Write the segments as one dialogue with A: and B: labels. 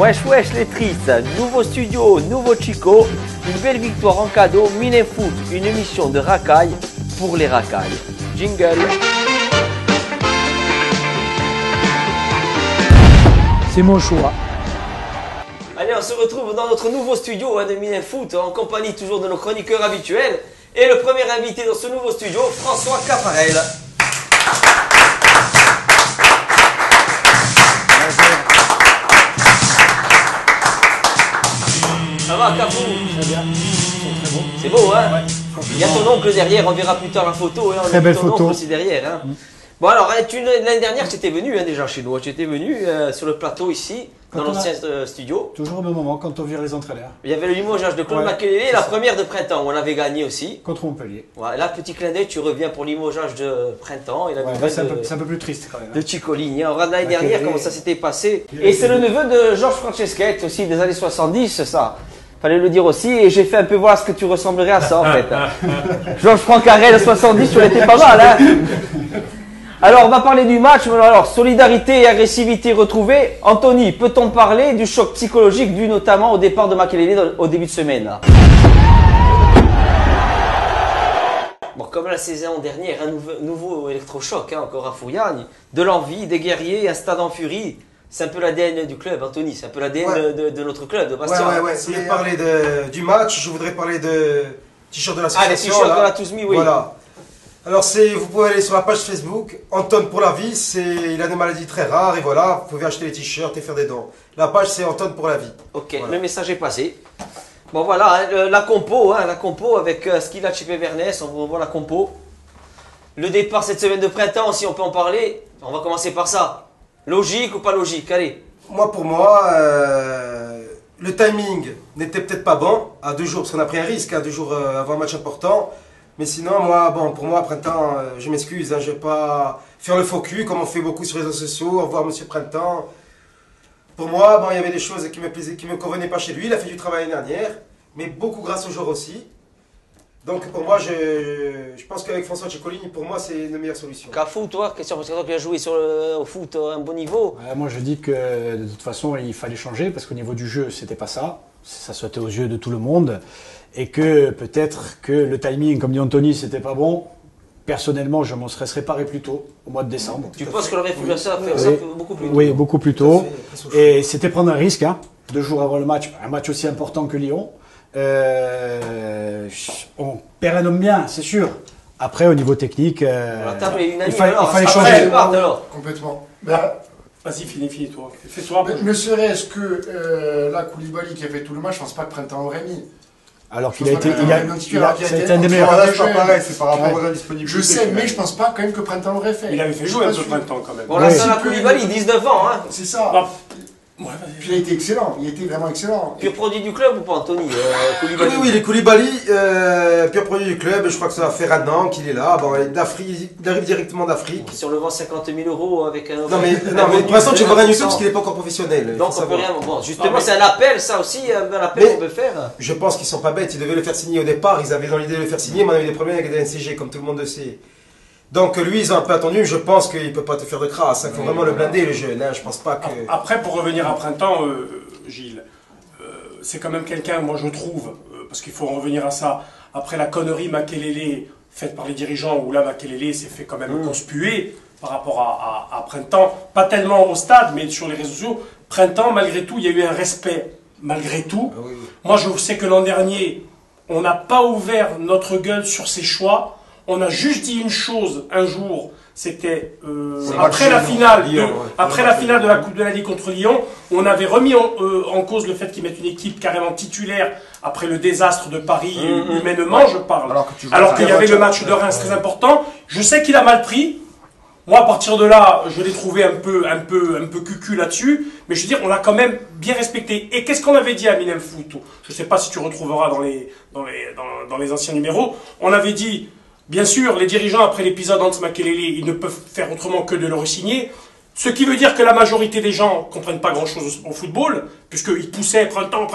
A: Wesh wesh les tristes, nouveau studio, nouveau Chico, une belle victoire en cadeau, Mine Foot, une émission de racaille pour les racailles. Jingle.
B: C'est mon choix.
A: Allez, on se retrouve dans notre nouveau studio de Mine Foot, en compagnie toujours de nos chroniqueurs habituels. Et le premier invité dans ce nouveau studio, François Caffarel. Ça va, Capou?
B: Très bien. Très beau.
A: C'est beau, hein?
B: Ouais.
A: Il y a ton oncle derrière, on verra plus tard la photo. Hein?
B: Très belle
A: ton
B: photo.
A: oncle aussi derrière. Hein? Bon, alors, l'année dernière, tu étais venu déjà chez nous. Tu étais venu sur le plateau ici, dans l'ancien studio.
B: Toujours au même moment, quand on vire les entraîneurs.
A: Il y avait le limogeage de Claude Makelele, la première de printemps. On l'avait gagné aussi.
B: Contre Montpellier.
A: Voilà, là, petit clin d'œil, tu reviens pour le limogeage de printemps. Et la
B: Ouais, c'est un peu plus triste quand même.
A: de Cicoline. On regarde l'année dernière comment ça s'était passé.
B: Il
A: Et c'est le neveu de Georges Franceschette aussi, des années 70, ça. Fallait le dire aussi, et j'ai fait un peu voir ce que tu ressemblerais à ça en fait. Georges Francarel 70, tu l'étais pas mal, hein. Alors on va parler du match. Alors solidarité et agressivité retrouvées. Anthony, peut-on parler du choc psychologique dû notamment au départ de Makelele au début de semaine là? Bon, comme la saison dernière, un nouveau électrochoc, hein, encore à Fouriagne, de l'envie, des guerriers, un stade en furie. C'est un peu l'ADN du club, Anthony, c'est un peu l'ADN de notre club, de Bastia.
C: Ouais. Si vous parlez du match, je voudrais parler de t-shirt de l'association.
A: Ah, les t-shirts qu'on a tous mis, oui.
C: Voilà. Alors, vous pouvez aller sur la page Facebook, Anton pour la vie, il a des maladies très rares, et voilà, vous pouvez acheter les t-shirts et faire des dons. La page, c'est Anton pour la vie.
A: Ok,
C: voilà.
A: Le message est passé. Bon, voilà, hein, la compo avec Skila, Chipé, Vernès, on voit la compo. Le départ cette semaine de printemps, si on peut en parler, on va commencer par ça. Logique ou pas logique? Allez.
C: Pour moi, le timing n'était peut-être pas bon, à 2 jours, parce qu'on a pris un risque, à 2 jours avant un match important. Mais sinon, pour moi, printemps, je m'excuse, hein, je ne vais pas faire le faux cul, comme on fait beaucoup sur les réseaux sociaux, au revoir Monsieur Printemps. Pour moi, il y avait des choses qui me plaisaient, qui me convenaient pas chez lui, il a fait du travail l'année dernière, mais beaucoup grâce aux joueurs aussi. Donc pour moi, je pense qu'avec François Cicoline, pour moi, c'est une meilleure solution.
A: Cafou, toi, question, parce que toi qui as joué au foot à un bon niveau.
B: Moi je dis que de toute façon il fallait changer parce qu'au niveau du jeu c'était pas ça. Ça sautait aux yeux de tout le monde. Et que peut-être que le timing, comme dit Anthony, c'était pas bon. Personnellement, je m'en serais réparé plus tôt, au mois de décembre.
A: Tu penses qu'on aurait pu faire ça beaucoup plus tôt?
B: Oui, beaucoup plus tôt. Et c'était prendre un risque, hein, 2 jours avant le match, un match aussi important que Lyon. On perd un homme bien, c'est sûr. Après, au niveau technique, il fallait changer.
D: Complètement.
E: Vas-y, finis toi. Fais-toi.
D: Ne serait-ce que la Koulibaly qui a fait tout le match, je pense pas que Printemps aurait mis.
B: Alors qu'il a été, ça a été un des meilleurs.
D: C'est pas pareil, c'est par rapport aux indisponibilités. Je sais, mais je pense pas quand même que Printemps l'aurait fait.
E: Il avait fait jouer un peu Printemps quand même.
A: Bon, là, c'est la Koulibaly, 19 ans, hein.
D: C'est ça. Puis il a été excellent, il était vraiment excellent.
A: Pur produit du club ou pas, Anthony? Koulibaly.
C: Oui, les Koulibaly, pur produit du club, je crois que ça va faire 1 an qu'il est là. Il arrive directement d'Afrique.
A: Si on le vend 50 000 €, avec un...
C: Non mais pour l'instant tu vois rien du tout parce qu'il n'est pas encore professionnel.
A: Donc on peut rien... Bon, justement c'est un appel, ça aussi, un appel qu'on peut faire.
C: Je pense qu'ils sont pas bêtes, ils devaient le faire signer au départ, ils avaient dans l'idée de le faire signer, mais on a eu des problèmes avec la NCG, comme tout le monde le sait. Donc lui, ils ont un peu attendu, je pense qu'il ne peut pas te faire de crasse, il faut vraiment le blinder le jeune, je pense pas que...
E: Après, pour revenir à Printemps, Gilles, c'est quand même quelqu'un, moi je trouve, parce qu'il faut en revenir à ça, après la connerie Makelele faite par les dirigeants, où là Makelele s'est fait quand même conspuer par rapport à Printemps, pas tellement au stade, mais sur les réseaux sociaux, Printemps, malgré tout, il y a eu un respect, malgré tout.
C: Oui.
E: Moi je sais que l'an dernier, on n'a pas ouvert notre gueule sur ses choix. On a juste dit une chose un jour, c'était après la finale de la Coupe de la Ligue contre Lyon, on avait remis en cause le fait qu'ils mettent une équipe carrément titulaire après le désastre de Paris, humainement je parle. Alors qu'il y avait le match de Reims très important. Je sais qu'il a mal pris. Moi, à partir de là, je l'ai trouvé un peu cucu là-dessus. Mais je veux dire, on l'a quand même bien respecté. Et qu'est-ce qu'on avait dit à Minem Foot? Je ne sais pas si tu retrouveras dans les anciens numéros. On avait dit... Bien sûr, les dirigeants, après l'épisode entre Makelele, ils ne peuvent faire autrement que de le re-signer. Ce qui veut dire que la majorité des gens ne comprennent pas grand-chose au football, puisqu'ils poussaient printemps.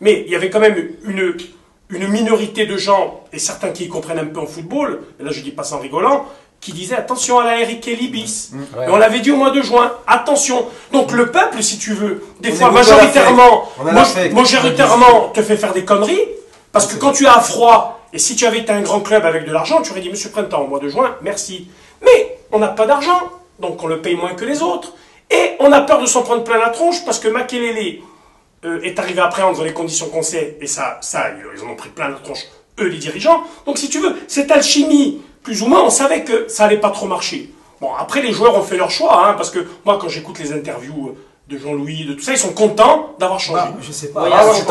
E: Mais il y avait quand même une minorité de gens, et certains qui y comprennent un peu en football, et là je dis pas ça en rigolant, qui disait attention à la Eric Libis. Et on l'avait dit au mois de juin, attention. Donc le peuple, si tu veux, des fois majoritairement te fait faire des conneries, parce que quand tu as froid, et si tu avais été un grand club avec de l'argent, tu aurais dit Monsieur Printemps, au mois de juin, merci. Mais on n'a pas d'argent, donc on le paye moins que les autres. Et on a peur de s'en prendre plein la tronche, parce que Makelele est arrivé après dans les conditions qu'on sait, et ça, ils en ont pris plein la tronche, eux les dirigeants. Donc si tu veux, cette alchimie, plus ou moins, on savait que ça allait pas trop marcher. Bon, après, les joueurs ont fait leur choix, hein, parce que moi, quand j'écoute les interviews de Jean-Louis, de tout ça, ils sont contents d'avoir changé.
C: Bah, je sais pas.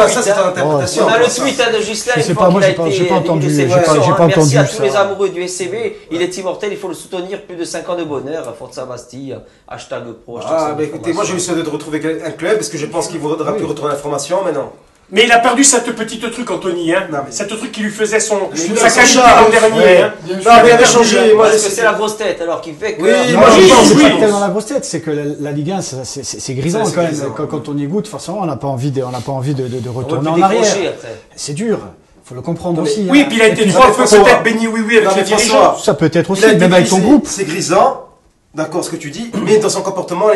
C: Ça, c'est une interprétation.
A: On a le tweet de Gislain,
B: je sais pas, moi, j'ai pas entendu.
A: Merci à tous les amoureux du SCB. Il est immortel, il faut le soutenir. Plus de 5 ans de bonheur. Forza Bastille, hashtag pro.
C: Ah, bah écoutez, moi, j'ai eu souhait de retrouver un club. Est-ce que je pense qu'il vaudra plus retourner l'information maintenant?
E: Mais il a perdu cette petite truc, Anthony, hein. Cette truc qui lui faisait sa qualité
C: l'an
E: dernier. Hein.
C: Non, mais il a changé.
A: Parce que c'est la grosse tête, alors qui fait que.
B: Oui, moi je pense que c'est pas tellement la grosse tête, c'est que la Ligue 1, c'est grisant quand même. Quand on y goûte, forcément, on n'a pas envie de retourner en arrière. C'est dur. Faut le comprendre aussi.
E: Oui, puis il a été trois fois peut-être béni oui avec les dirigeants.
B: Ça peut être aussi, même avec son groupe.
C: C'est grisant, d'accord, ce que tu dis, mais dans son comportement,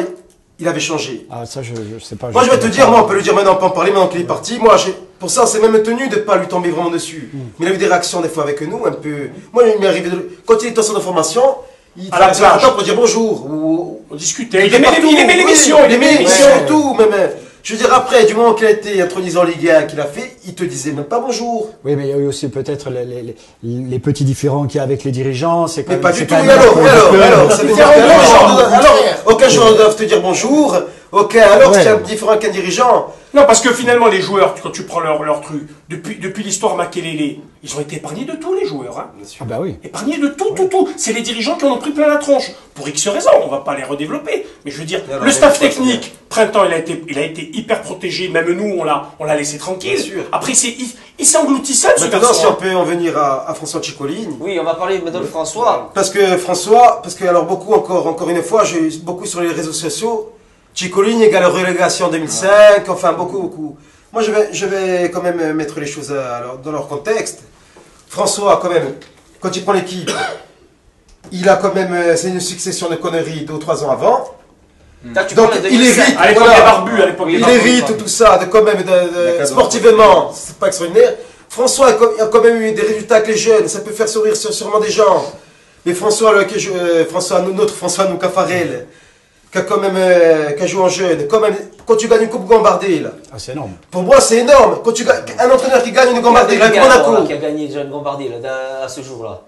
C: il avait changé.
B: Ah, ça, je sais pas.
C: Moi, je vais te dire, moi, on peut le dire maintenant, on peut en parler maintenant qu'il est parti. Moi, pour ça, on s'est même tenu de ne pas lui tomber vraiment dessus. Mais il a eu des réactions des fois avec nous, un peu. Moi, il m'est arrivé quand il était dans son information, il traversait le temps pour dire bonjour.
E: On discutait. Il aimait l'émission.
C: Il aimait l'émission et tout, même. Je veux dire, après, du moment qu'il a été intronisé en Ligue 1, qu'il a fait, il te disait même pas bonjour.
B: Oui, mais il y a eu aussi peut-être les petits différends qu'il y a avec les dirigeants. C'est quand
C: mais
B: même,
C: pas du tout.
B: Alors,
C: ça veut dire aucun joueur ne doit te dire bonjour. Ok, alors c'est un différent qu'un dirigeant.
E: Non, parce que finalement, les joueurs, quand tu prends leur truc, depuis l'histoire Makelele, ils ont été épargnés de tout, les joueurs. Hein.
B: Ah bah oui.
E: Épargnés de tout. C'est les dirigeants qui en ont pris plein la tronche. Pour X raisons, on va pas les redévelopper. Mais je veux dire, le staff technique, Printemps, il a été hyper protégé. Même nous, on l'a laissé tranquille. Après, il s'engloutit seul, ce
C: maintenant, si on peut en venir à François Ciccolini.
A: Oui, on va parler maintenant de François.
C: Parce que alors beaucoup, encore une fois, j'ai beaucoup sur les réseaux sociaux, Ciccolini égale relégation en 2005, enfin beaucoup. Moi, je vais quand même mettre les choses dans leur contexte. François, quand même, quand il prend l'équipe, il a quand même, c'est une succession de conneries 2 ou 3 ans avant. Donc, il hérite,
E: à l'époque des barbus,
C: il hérite tout ça, quand même, sportivement, c'est pas extraordinaire. François a quand même eu des résultats avec les jeunes, ça peut faire sourire sûrement des gens. Mais notre François Noukafarel, qui a joué en jeune, quand tu gagnes une coupe Gambardé, là.
B: Ah, c'est énorme.
C: Pour moi, c'est énorme. Quand un entraîneur qui gagne une Gambardé, avec Monaco.
A: Qui a gagné déjà une Gambardé, là, à ce jour-là.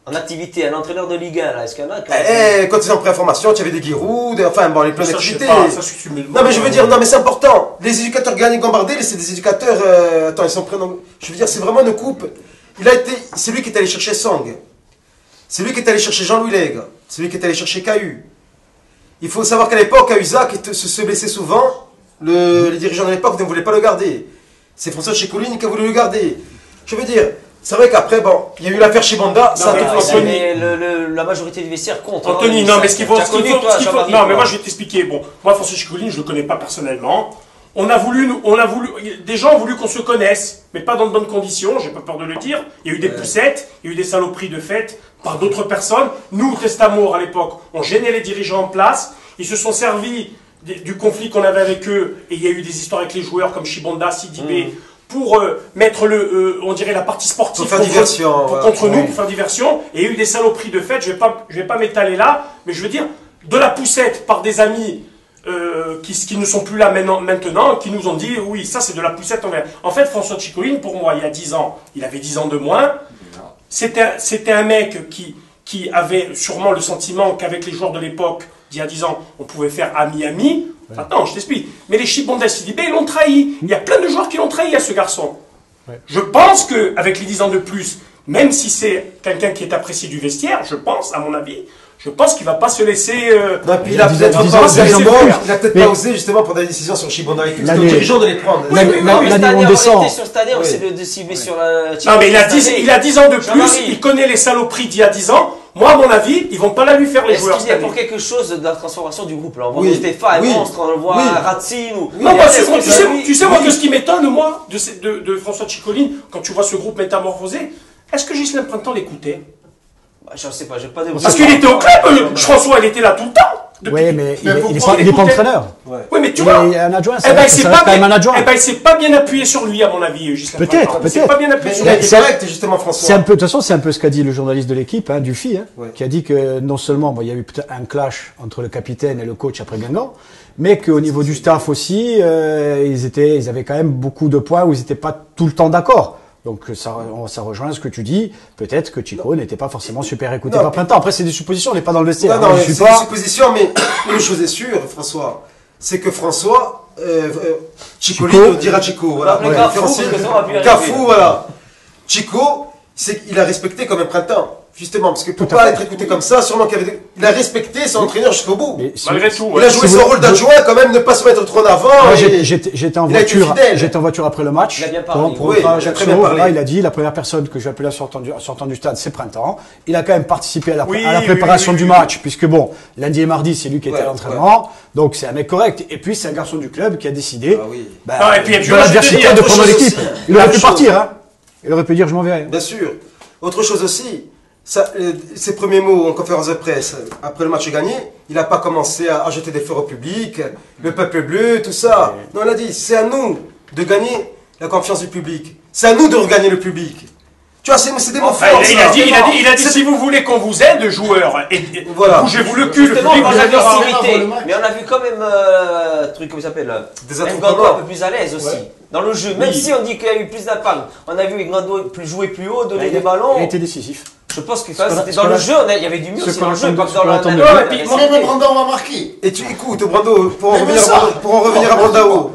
A: En activité, un entraîneur de Ligue 1, là, est-ce qu'il y en a
C: quand ils ont pris information, tu avais des Giroud, les plein d'activités. Non, mais je veux dire, c'est important. Les éducateurs qui gagnent Gambardé, c'est des éducateurs, ils sont pris je veux dire, c'est vraiment une coupe. C'est lui qui est allé chercher Sang. C'est lui qui est allé chercher Jean-Louis Lègue. C'est lui qui est allé chercher Cahu. Il faut savoir qu'à l'époque, Cahuzac se blessait souvent. Les dirigeants de l'époque ne voulaient pas le garder. C'est François Ciccolini qui a voulu le garder. Je veux dire, c'est vrai qu'après, il y a eu l'affaire Chibanda.
A: Mais la majorité du vestiaire compte.
E: Anthony, non, mais ce qu'il faut. Non, mais moi, je vais t'expliquer. Bon, moi, François Ciccolini, je le connais pas personnellement. Des gens ont voulu qu'on se connaisse, mais pas dans de bonnes conditions, j'ai pas peur de le dire. Il y a eu des poussettes, il y a eu des saloperies de fait par d'autres personnes. Nous, Testamour, à l'époque, on gênait les dirigeants en place. Ils se sont servis du conflit qu'on avait avec eux, et il y a eu des histoires avec les joueurs comme Chibanda, Sidibé, pour mettre on dirait la partie sportive contre nous, pour faire diversion. Et il y a eu des saloperies de fait, je vais pas m'étaler là, mais je veux dire, de la poussette par des amis qui ne sont plus là maintenant, qui nous ont dit oui, ça c'est de la poussette envers. En fait, François Ciccolini, pour moi, il y a 10 ans, il avait 10 ans de moins. C'était un mec qui avait sûrement le sentiment qu'avec les joueurs de l'époque, d'il y a 10 ans, on pouvait faire ami-ami. Attends, je t'explique. Mais les Chibonda et Sidibé, ils l'ont trahi. Il y a plein de joueurs qui l'ont trahi à ce garçon. Ouais. Je pense qu'avec les 10 ans de plus, même si c'est quelqu'un qui est apprécié du vestiaire, je pense, à mon avis, je pense qu'il ne va pas se laisser.
C: Il a peut-être pas osé justement prendre des décisions sur Chibonda et tout. C'est aux dirigeants de les prendre.
B: L'année on descend.
A: Sur cette année, c'est de cibler sur la.
E: Non, mais il a 10 ans de plus, il connaît les saloperies d'il y a 10 ans. Moi, à mon avis, ils vont pas la lui faire les joueurs.
A: Est-ce qu'il y a pour quelque chose de la transformation du groupe là? On voit Stéphane, Monstre, on voit Ratzin ou.
E: Non, tu sais, moi, que ce qui m'étonne, moi, de François Ciccolini, quand tu vois ce groupe métamorphosé, est-ce que Ghislain Printemps l'écoutait?
A: Je sais pas, j'ai pas de...
E: Parce qu'il était au club, François, il était là tout le temps.
B: Oui, mais il
E: pourquoi
B: n'est pas entraîneur.
E: Oui, mais tu vois.
B: Il est un adjoint,
E: Eh ben, il s'est
B: ça reste
E: pas
B: quand même un
E: bien,
B: adjoint.
E: eh ben, il s'est pas bien appuyé sur lui, à mon avis, jusqu'à
B: Peut-être,
E: maintenant. Il s'est
B: peut-être.
E: pas bien appuyé sur
C: Il a
E: lui.
C: été correct, justement, François.
B: C'est un peu, de toute façon, c'est un peu ce qu'a dit le journaliste de l'équipe, Dufy,
C: Ouais.
B: qui a dit que non seulement, bon, il y a eu peut-être un clash entre le capitaine et le coach après Guingamp, mais qu'au niveau du staff aussi, ils avaient quand même beaucoup de points où ils n'étaient pas tout le temps d'accord. Donc ça rejoint ce que tu dis. Peut-être que Chico n'était pas forcément super écouté par plein de temps. Après, c'est des suppositions, on n'est pas dans le vestiaire.
C: Non,
B: Je
C: c'est
B: suis
C: une
B: pas.
C: supposition, mais une chose est sûre, François, c'est que François, Chico,
B: Chico.
C: on dira Chico,
A: On va
C: voilà.
A: appeler Cafou, parce que ça, on va plus y
C: Cafou,
A: arriver.
C: voilà. Chico, il a respecté comme un printemps. Justement, parce que pour
B: Tout à
C: pas
B: fait.
C: être écouté comme ça, sûrement il a respecté son entraîneur jusqu'au bout.
B: Mais si-
E: Malgré tout,
C: Il
E: ouais.
C: a joué
B: Si
C: son
B: vous-
C: rôle d'adjoint quand même, ne pas se mettre trop en avant.
B: Moi,
C: et-
B: j'étais en
C: il a été
B: voiture.
C: fidèle.
B: J'étais en voiture après le match.
A: Il a bien parlé.
C: Oui, il a très bien parlé.
B: Là, il a dit la première personne que j'ai appelée en sortant du stade, c'est Printemps. Il a quand même participé à la
E: Oui,
B: préparation
E: oui, oui,
B: du
E: oui.
B: match, puisque bon, lundi et mardi, c'est lui qui était
C: Ouais,
B: à l'entraînement. Donc c'est un mec correct. Et puis c'est un garçon du club qui a décidé.
C: Ah oui.
E: Non, et puis,
B: de
E: moi, je te
B: l'adversité
E: dis,
B: de
E: autre
B: prendre
C: chose
B: l'équipe.
C: aussi.
B: Il aurait
C: Autre
B: pu
C: chose.
B: partir, hein. Il aurait pu dire je m'en vais.
C: Bien sûr. Autre chose aussi, ses premiers mots en conférence de presse, après le match gagné, il n'a pas commencé à jeter des fleurs au public, le peuple bleu, tout ça. Non, il a dit, c'est à nous de gagner la confiance du public. C'est à nous de regagner le public. Tu vois, c'est des mots
E: Enfin,
C: forts.
E: il a
C: ça.
E: dit, si vous voulez qu'on vous aide, joueurs, et
C: Voilà.
E: bougez-vous le cul, le
A: Justement,
E: public
A: dans
E: vous
A: la
E: aidera.
A: agressivité.
D: le match.
A: Mais on a vu quand même, truc, comment il s'appelle
C: Des
A: N'Golo
C: attroupements.
A: un peu plus à l'aise aussi.
D: Ouais.
A: Dans le jeu. Même si on dit qu'il y a eu plus d'impact. On a vu N'Golo jouer plus haut, donner des ballons.
B: Il a été décisif.
A: Je pense que
B: Ce qu'on a-
A: c'était
B: ce
A: dans
B: qu'on
A: le
B: a-
A: jeu, il y avait du mieux
B: ce
A: aussi
B: qu'on
A: dans le
B: a
A: jeu,
B: entendu-
A: pas que
B: ce
A: dans
B: qu'on a
A: la
B: entendu.
E: Ouais, et puis,
D: Même Brandao va marquer.
C: Et tu écoutes, Brando, pour en
D: Mais
C: revenir,
D: ça.
C: pour en revenir à Brandao.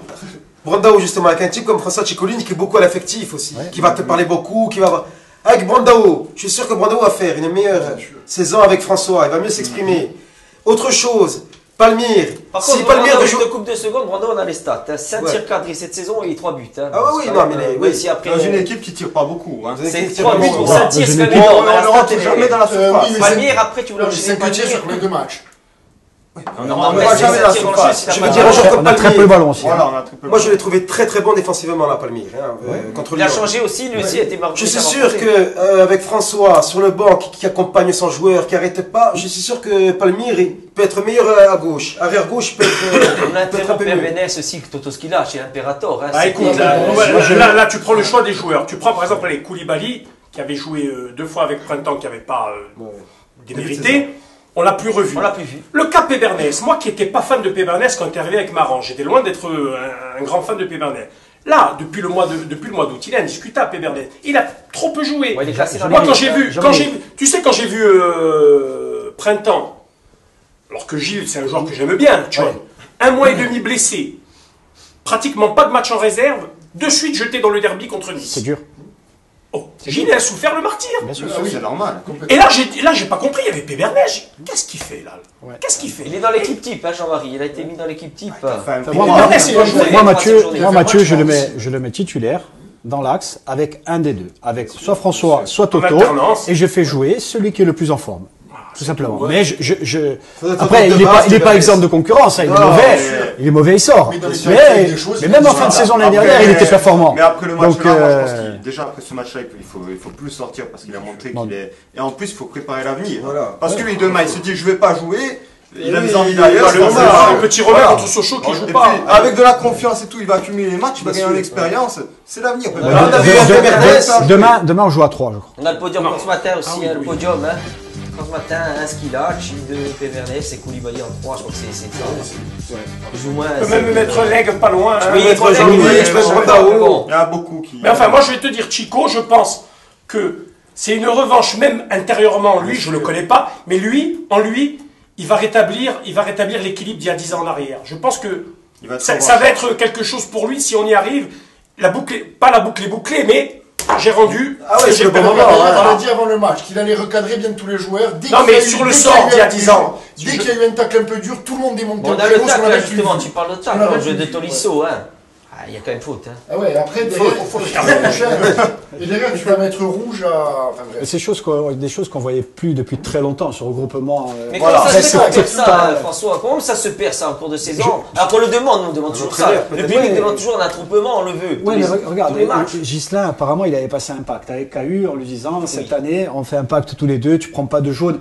C: Brandao, justement, avec un type comme François Ciccolini qui est beaucoup à l'affectif aussi, qui va te parler beaucoup, qui va. Avec Brandao, je suis sûr que Brandao va faire une meilleure saison avec François, il va mieux s'exprimer. Autre chose, Palmyre.
A: Par
C: Si
A: contre,
C: Palmyre
A: Brando,
C: de jouer.
A: je te coupe 2 secondes, Brando, on a les stats. 5
C: Ouais.
A: tirs cadrés cette saison et 3 buts. Hein.
C: Ah oui,
A: C'est
C: oui,
A: quand
C: non,
A: même,
C: mais
A: ouais,
C: oui.
A: si après.
F: Dans une équipe qui tire pas beaucoup. Hein.
A: C'est 3 buts pour
B: Voilà,
A: 5 tirs,
B: dans
A: c'est
B: une
A: quand
B: équipe-
A: même
F: On
A: énorme.
F: ne rentre jamais dans la surface.
D: oui, mais
A: Palmyre, après, tu voulais
D: C'est
A: enchaîner
D: 5 tirs
A: Palmyre.
D: sur plein de matchs.
F: On ne
A: Non,
F: rentre
A: mais
F: jamais
A: c'est
F: dans la
A: 7 tirs dans le jeu,
F: surface.
A: si t'as
C: Je
A: pas
C: veux
A: de
C: dire,
A: ballon.
C: un joueur comme
B: On a très peu
C: Palmyre.
B: le ballon aussi.
F: Voilà,
B: hein.
F: on a très peu.
C: Moi, je l'ai trouvé très très bon défensivement là, Palmyre, contre
A: Il a
C: Lyon.
A: changé aussi, lui aussi, a été marqué.
C: Je suis sûr que avec François sur le banc qui accompagne son joueur, qui arrête pas, je suis sûr que Palmyre il peut être meilleur à gauche. Arrière gauche peut être,
A: On a
C: peut être un
A: interrompu
C: peu mieux.
A: Benes aussi, que Toto Skila chez l'Imperator. Hein,
E: Bah
A: c'est-
E: écoute, là, tu prends le choix des joueurs. Tu prends par exemple les Koulibaly, qui avait joué 2 fois avec Printemps, qui n'avait pas démérité. On l'a plus revu.
A: On l'a plus vu.
E: Le cas Pébernès, moi qui n'étais pas fan de Pébernès quand il est arrivé avec Maran, j'étais loin d'être un grand fan de Pébernès. Là, depuis le mois d'août, il est indiscutable, Pébernès. Il a trop peu joué.
A: Ouais, il est classé dans
E: Moi,
A: les
E: quand
A: buts,
E: j'ai
A: hein.
E: vu, tu sais, quand j'ai vu Printemps, alors que Gilles, c'est un joueur que j'aime bien, tu vois, 1 mois et demi blessé, pratiquement pas de match en réserve, de suite jeté dans le derby contre Nice.
B: C'est dur.
E: Oh, Gilles a souffert le martyr.
B: Bien sûr.
F: Ah oui, c'est normal.
E: Et là, j'ai pas compris, il y avait Pébernès. Qu'est-ce qu'il fait, là Qu'est-ce qu'il fait
A: Il est dans l'équipe type, hein, Jean-Marie. Il a été mis dans l'équipe type.
F: Enfin,
E: Pébernès, il va jouer.
B: Moi,
A: Troisième journée.
B: Mathieu, je le mets titulaire dans l'axe avec un des deux, avec soit François, soit Toto,
E: alternance.
B: et je fais jouer celui qui est le plus en forme. Tout simplement. Mais
C: Faudrait
B: après,
C: attendre
B: il
C: de
B: n'est
C: base,
B: pas
C: Pébernès.
B: exemple de concurrence, hein, il est
C: Non,
B: mauvais.
C: mais-
B: Il est mauvais, il sort.
D: Mais dans les séries, il y a des choses
B: Mais
D: qui
B: même en
D: sont
B: fin de
D: là.
B: saison l'année
F: Après,
B: dernière, il était performant.
F: Mais après le match
B: Donc,
F: là, moi, je pense qu'il, déjà après ce match-là, il faut plus sortir parce qu'il a montré
B: Non.
F: qu'il est. Et en plus, il faut préparer l'avenir.
C: Voilà.
F: Parce que lui, demain, il se dit je vais pas jouer. Il a
C: Oui,
F: des envies d'ailleurs.
E: Le
F: c'est normal.
E: petit Romain contre Sochaux qui
F: Et
E: joue
F: puis,
E: pas.
F: avec de la confiance et tout, il va accumuler les matchs, il va
C: Bien
F: gagner en
C: sûr.
F: expérience. C'est l'avenir.
C: on a vu
B: Demain, on joue à 3, je crois.
A: On a le podium
E: Non.
A: pour ce matin aussi,
E: Ah oui,
A: hein, le
E: oui.
A: podium. Hein. Pour ce matin, un Skila, Chide, Pébernès et Koulibaly en 3. Je crois que c'est plus ou moins.
E: On peut même mettre Leg pas loin. hein.
A: Oui,
C: Mettre
A: Leg,
C: Jean-Louis,
A: oui,
C: je pense
A: bon,
C: Brandao.
A: bon.
F: Il y en a beaucoup qui.
E: Mais enfin, moi, je vais te dire, Chico, je pense que c'est une revanche, même intérieurement, lui, je le connais pas, mais lui, en lui, il va rétablir l'équilibre d'il y a 10 ans en arrière. Je pense que
F: Il va être
E: ça
F: revanche.
E: va être quelque chose pour lui si on y arrive. Pas la boucle est bouclée, mais j'ai rendu.
C: Ah
E: ce
C: ouais,
E: que
C: c'est
E: j'ai
C: le bon
E: perdu.
C: moment, hein.
D: On a dit avant le match qu'il allait recadrer bien tous les joueurs. Dès
E: Non,
D: qu'il y
E: mais
D: a eu-
E: sur le
D: dès
E: sort,
D: qu'il y a eu
E: il y a
D: un
E: 10
D: peu
E: ans.
D: dur, Dès qu'il y a eu un tacle un peu dur, tout le monde démontait.
A: Bon, on a
D: au
A: le
D: préau, ce qu'on
A: tacle, là,
D: avait plus
A: justement,
D: vu.
A: tu parles de tacle,
D: On
A: dans
D: avait
A: le jeu
D: plus
A: de
D: vu,
A: Tolisso. Hein. Ah, il y a quand même faute. Hein.
D: Ah ouais, après, derrière, et derrière, tu vas mettre rouge à. Enfin, bref.
B: C'est des choses qu'on voyait plus depuis très longtemps, ce regroupement.
A: Mais
B: Voilà.
A: comment ça se
B: Après,
A: perd
B: c'est
A: ça,
B: tout
A: François? Comment ça se perd ça en cours de saison? Alors qu'on le demande, on demande toujours ça. Le public demande toujours un attroupement, on le veut.
B: Oui, mais regarde,
A: tous les matchs.
B: Ghislain, apparemment, il avait passé un pacte avec KU en lui disant cette année, on fait un pacte tous les deux, tu prends pas de jaune.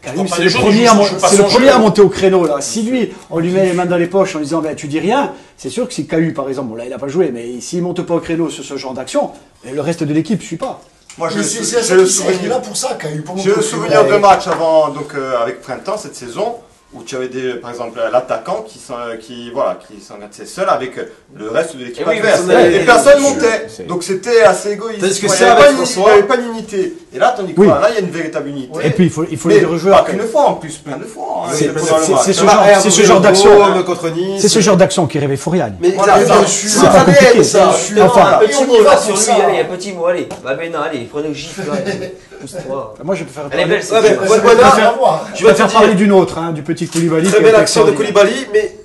B: KU, c'est le premier à monter au créneau. Là. Si lui, on lui met les mains dans les poches en lui disant ben, tu dis rien, c'est sûr que si KU, par exemple, bon, là, il n'a pas joué, mais s'il monte pas au créneau sur ce genre d'action, le reste de l'équipe ne suit pas.
F: Moi,
D: C'est il est là pour ça, KU.
F: J'ai le souvenir de matchs avant, donc avec Printemps cette saison, où tu avais par exemple l'attaquant qui s'engageait seul avec le reste de l'équipe adverse. Et personne montait. Donc c'était assez égoïste.
C: Tandis que
F: Il n'y
C: ça,
F: avait,
C: avec François,
F: pas d'unité. Et là, tandis que
B: Oui.
F: là, il y a une véritable unité.
B: Et puis, il faut
F: Mais
B: les dire aux joueurs.
F: pas qu'une fois, en plus, plein de fois. Hein,
B: C'est
F: pendant le match.
B: ce genre d'action.
C: contre Nice.
B: C'est ce genre d'action qui réveille Fourian.
C: Mais
F: Voilà,
C: exactement.
F: c'est
C: C'est
B: pas
C: pas
B: compliqué.
C: compliqué ça.
B: Enfin,
A: Un petit
D: on y
A: mot
D: va
A: là
D: pour
A: sur
D: ça.
A: lui, allez, un petit mot, allez. Bah non, allez, prenez le gifle, allez. Pousse-toi.
B: Moi, je préfère
A: Elle est belle,
C: Ouais, mais
A: cette
C: Walbuena,
B: je vais faire parler d'une autre, hein, du petit Koulibaly.
C: très
B: qui
C: belle
B: est
C: action de
B: extraordinaire.
C: Koulibaly, mais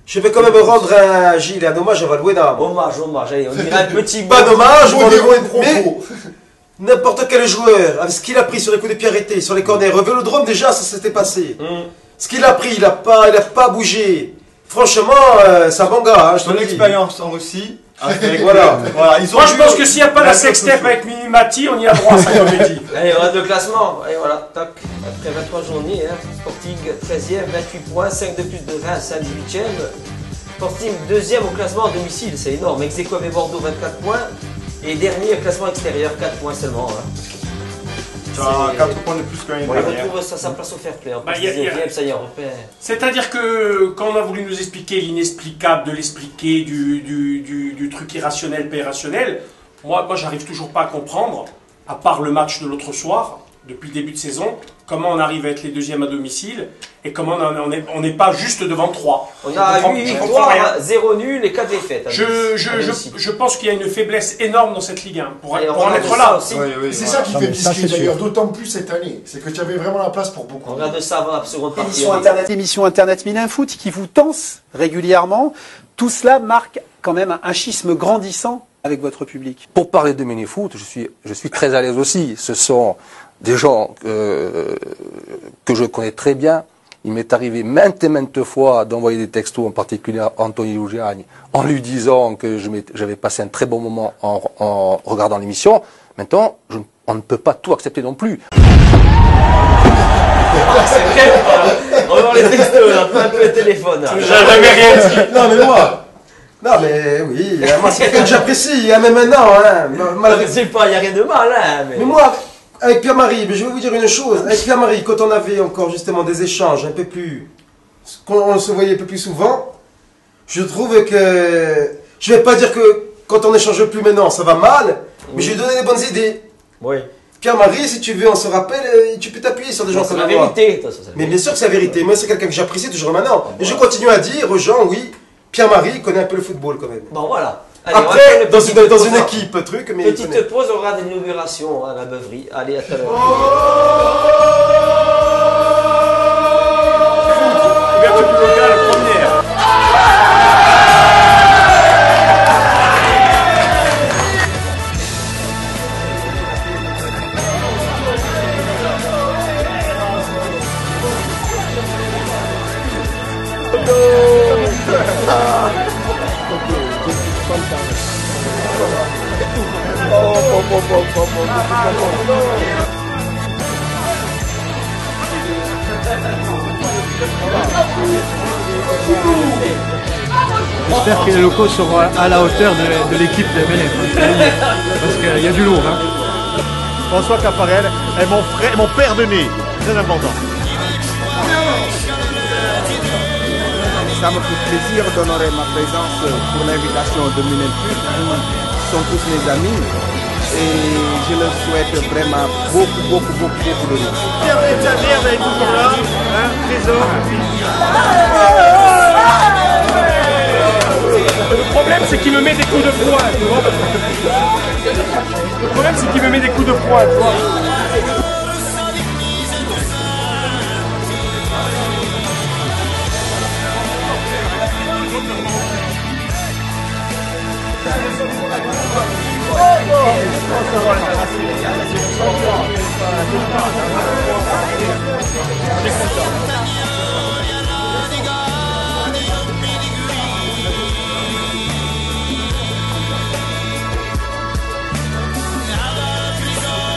C: je vais quand même rendre un Gilles et un hommage à Valbuena.
A: Hommage, allez, on dirait un petit
C: Pas d'hommage,
D: mais
C: mais n'importe quel joueur, avec ce qu'il a pris sur les coups de pied arrêtés, sur les corners, au Vélodrome déjà, ça s'était passé. Ce qu'il a pris, il a pas bougé. Franchement, c'est un bon gars, hein, je te
F: Son
C: le dis.
F: expérience en Russie.
C: Voilà.
E: Moi, je pense que s'il n'y a pas la sextape avec Mimimati, on y a droit, ça, comme j'ai dit.
A: Allez, on reste le classement. Allez, voilà, tac. Après 23 journées, hein. Sporting 13e, 28 points, 5 de plus de Reims, 18e. Sporting 2e au classement à domicile, c'est énorme. Ex-Aequo et Bordeaux, 24 points. Et dernier au classement extérieur, 4 points seulement. Hein.
F: Tu as 4 points de plus que l'année
A: Bon, il
F: dernière.
A: retrouve sa place au fair play. En
E: Bah,
A: plus,
E: y a-
A: 19e, ça y est, on repère.
E: C'est-à-dire que quand on a voulu nous expliquer l'inexplicable de l'expliquer, du truc irrationnel, pas irrationnel, moi j'arrive toujours pas à comprendre, à part le match de l'autre soir, depuis le début de saison, comment on arrive à être les deuxièmes à domicile et comment on n'est pas juste devant 3.
A: On a
E: comprends-
A: 8
E: je comprends rien.
A: victoires, 0 nul et 4 défaites.
E: Je pense qu'il y a une faiblesse énorme dans cette Ligue 1 pour
A: Et on
E: en
A: regarde
E: être
A: ça
E: là.
A: aussi.
D: c'est ça qui
B: Non,
D: fait
B: mais ça,
D: bisquer
B: c'est
D: d'ailleurs,
B: sûr.
D: d'autant plus cette année. C'est que tu avais vraiment la place pour beaucoup.
A: On regarde ça avant la seconde partie.
G: Émission Internet Milan Foot qui vous tense régulièrement. Tout cela marque quand même un schisme grandissant avec votre public.
H: Pour parler de mini-foot, je suis très à l'aise aussi. Ce sont des gens que je connais très bien. Il m'est arrivé maintes et maintes fois d'envoyer des textos, en particulier à Anthony Lougiagne, en lui disant que j'avais passé un très bon moment en regardant l'émission. Maintenant, on ne peut pas tout accepter non plus.
A: C'est vrai, on va voir les textos, là, pas un peu le téléphone. Là.
E: Jamais rien dit.
C: Non, mais moi. Non, mais oui, moi, c'est quelqu'un que j'apprécie, hein, même maintenant. Hein, malgré...
A: C'est pas, il n'y a rien de mal, hein.
C: Mais moi, avec Pierre-Marie, je vais vous dire une chose. Avec Pierre-Marie, quand on avait encore justement des échanges un peu plus. Quand on se voyait un peu plus souvent, je trouve que. Je vais pas dire que quand on échange plus maintenant, ça va mal, mais je lui ai donné des bonnes idées.
A: Oui.
C: Pierre-Marie, si tu veux, on se rappelle, tu peux t'appuyer sur des gens
A: C'est
C: comme
A: la
C: moi.
A: vérité. toi, ça, c'est la
C: Mais
A: vérité.
C: bien sûr que c'est la vérité. Moi, c'est quelqu'un que j'apprécie toujours maintenant. Et je continue à dire aux gens, oui, Pierre-Marie connaît un peu le football quand même.
A: Bon, voilà. Allez, on va faire
C: Après,
A: une
C: dans
A: petite
C: une
A: pause.
C: équipe, truc, mais. il connaît.
A: Petite pause, on regarde l'inauguration à la beuverie. Allez, à tout à l'heure.
E: Ouverture du local, première.
I: J'espère que les locaux seront à la hauteur de l'équipe de Belém. Parce qu'il y a du lourd. Hein.
J: François Caparel est mon frère, mon père de nez. Très important.
K: Ça me fait plaisir d'honorer ma présence pour l'invitation de Milan Foot. Ils sont tous mes amis et je leur souhaite vraiment beaucoup de réussite.
J: Pierre est toujours là. Hein, Trésor.
E: Le problème, c'est qu'il me met des coups de poing, tu vois. Le problème, c'est qu'il me met des coups de poing, tu vois.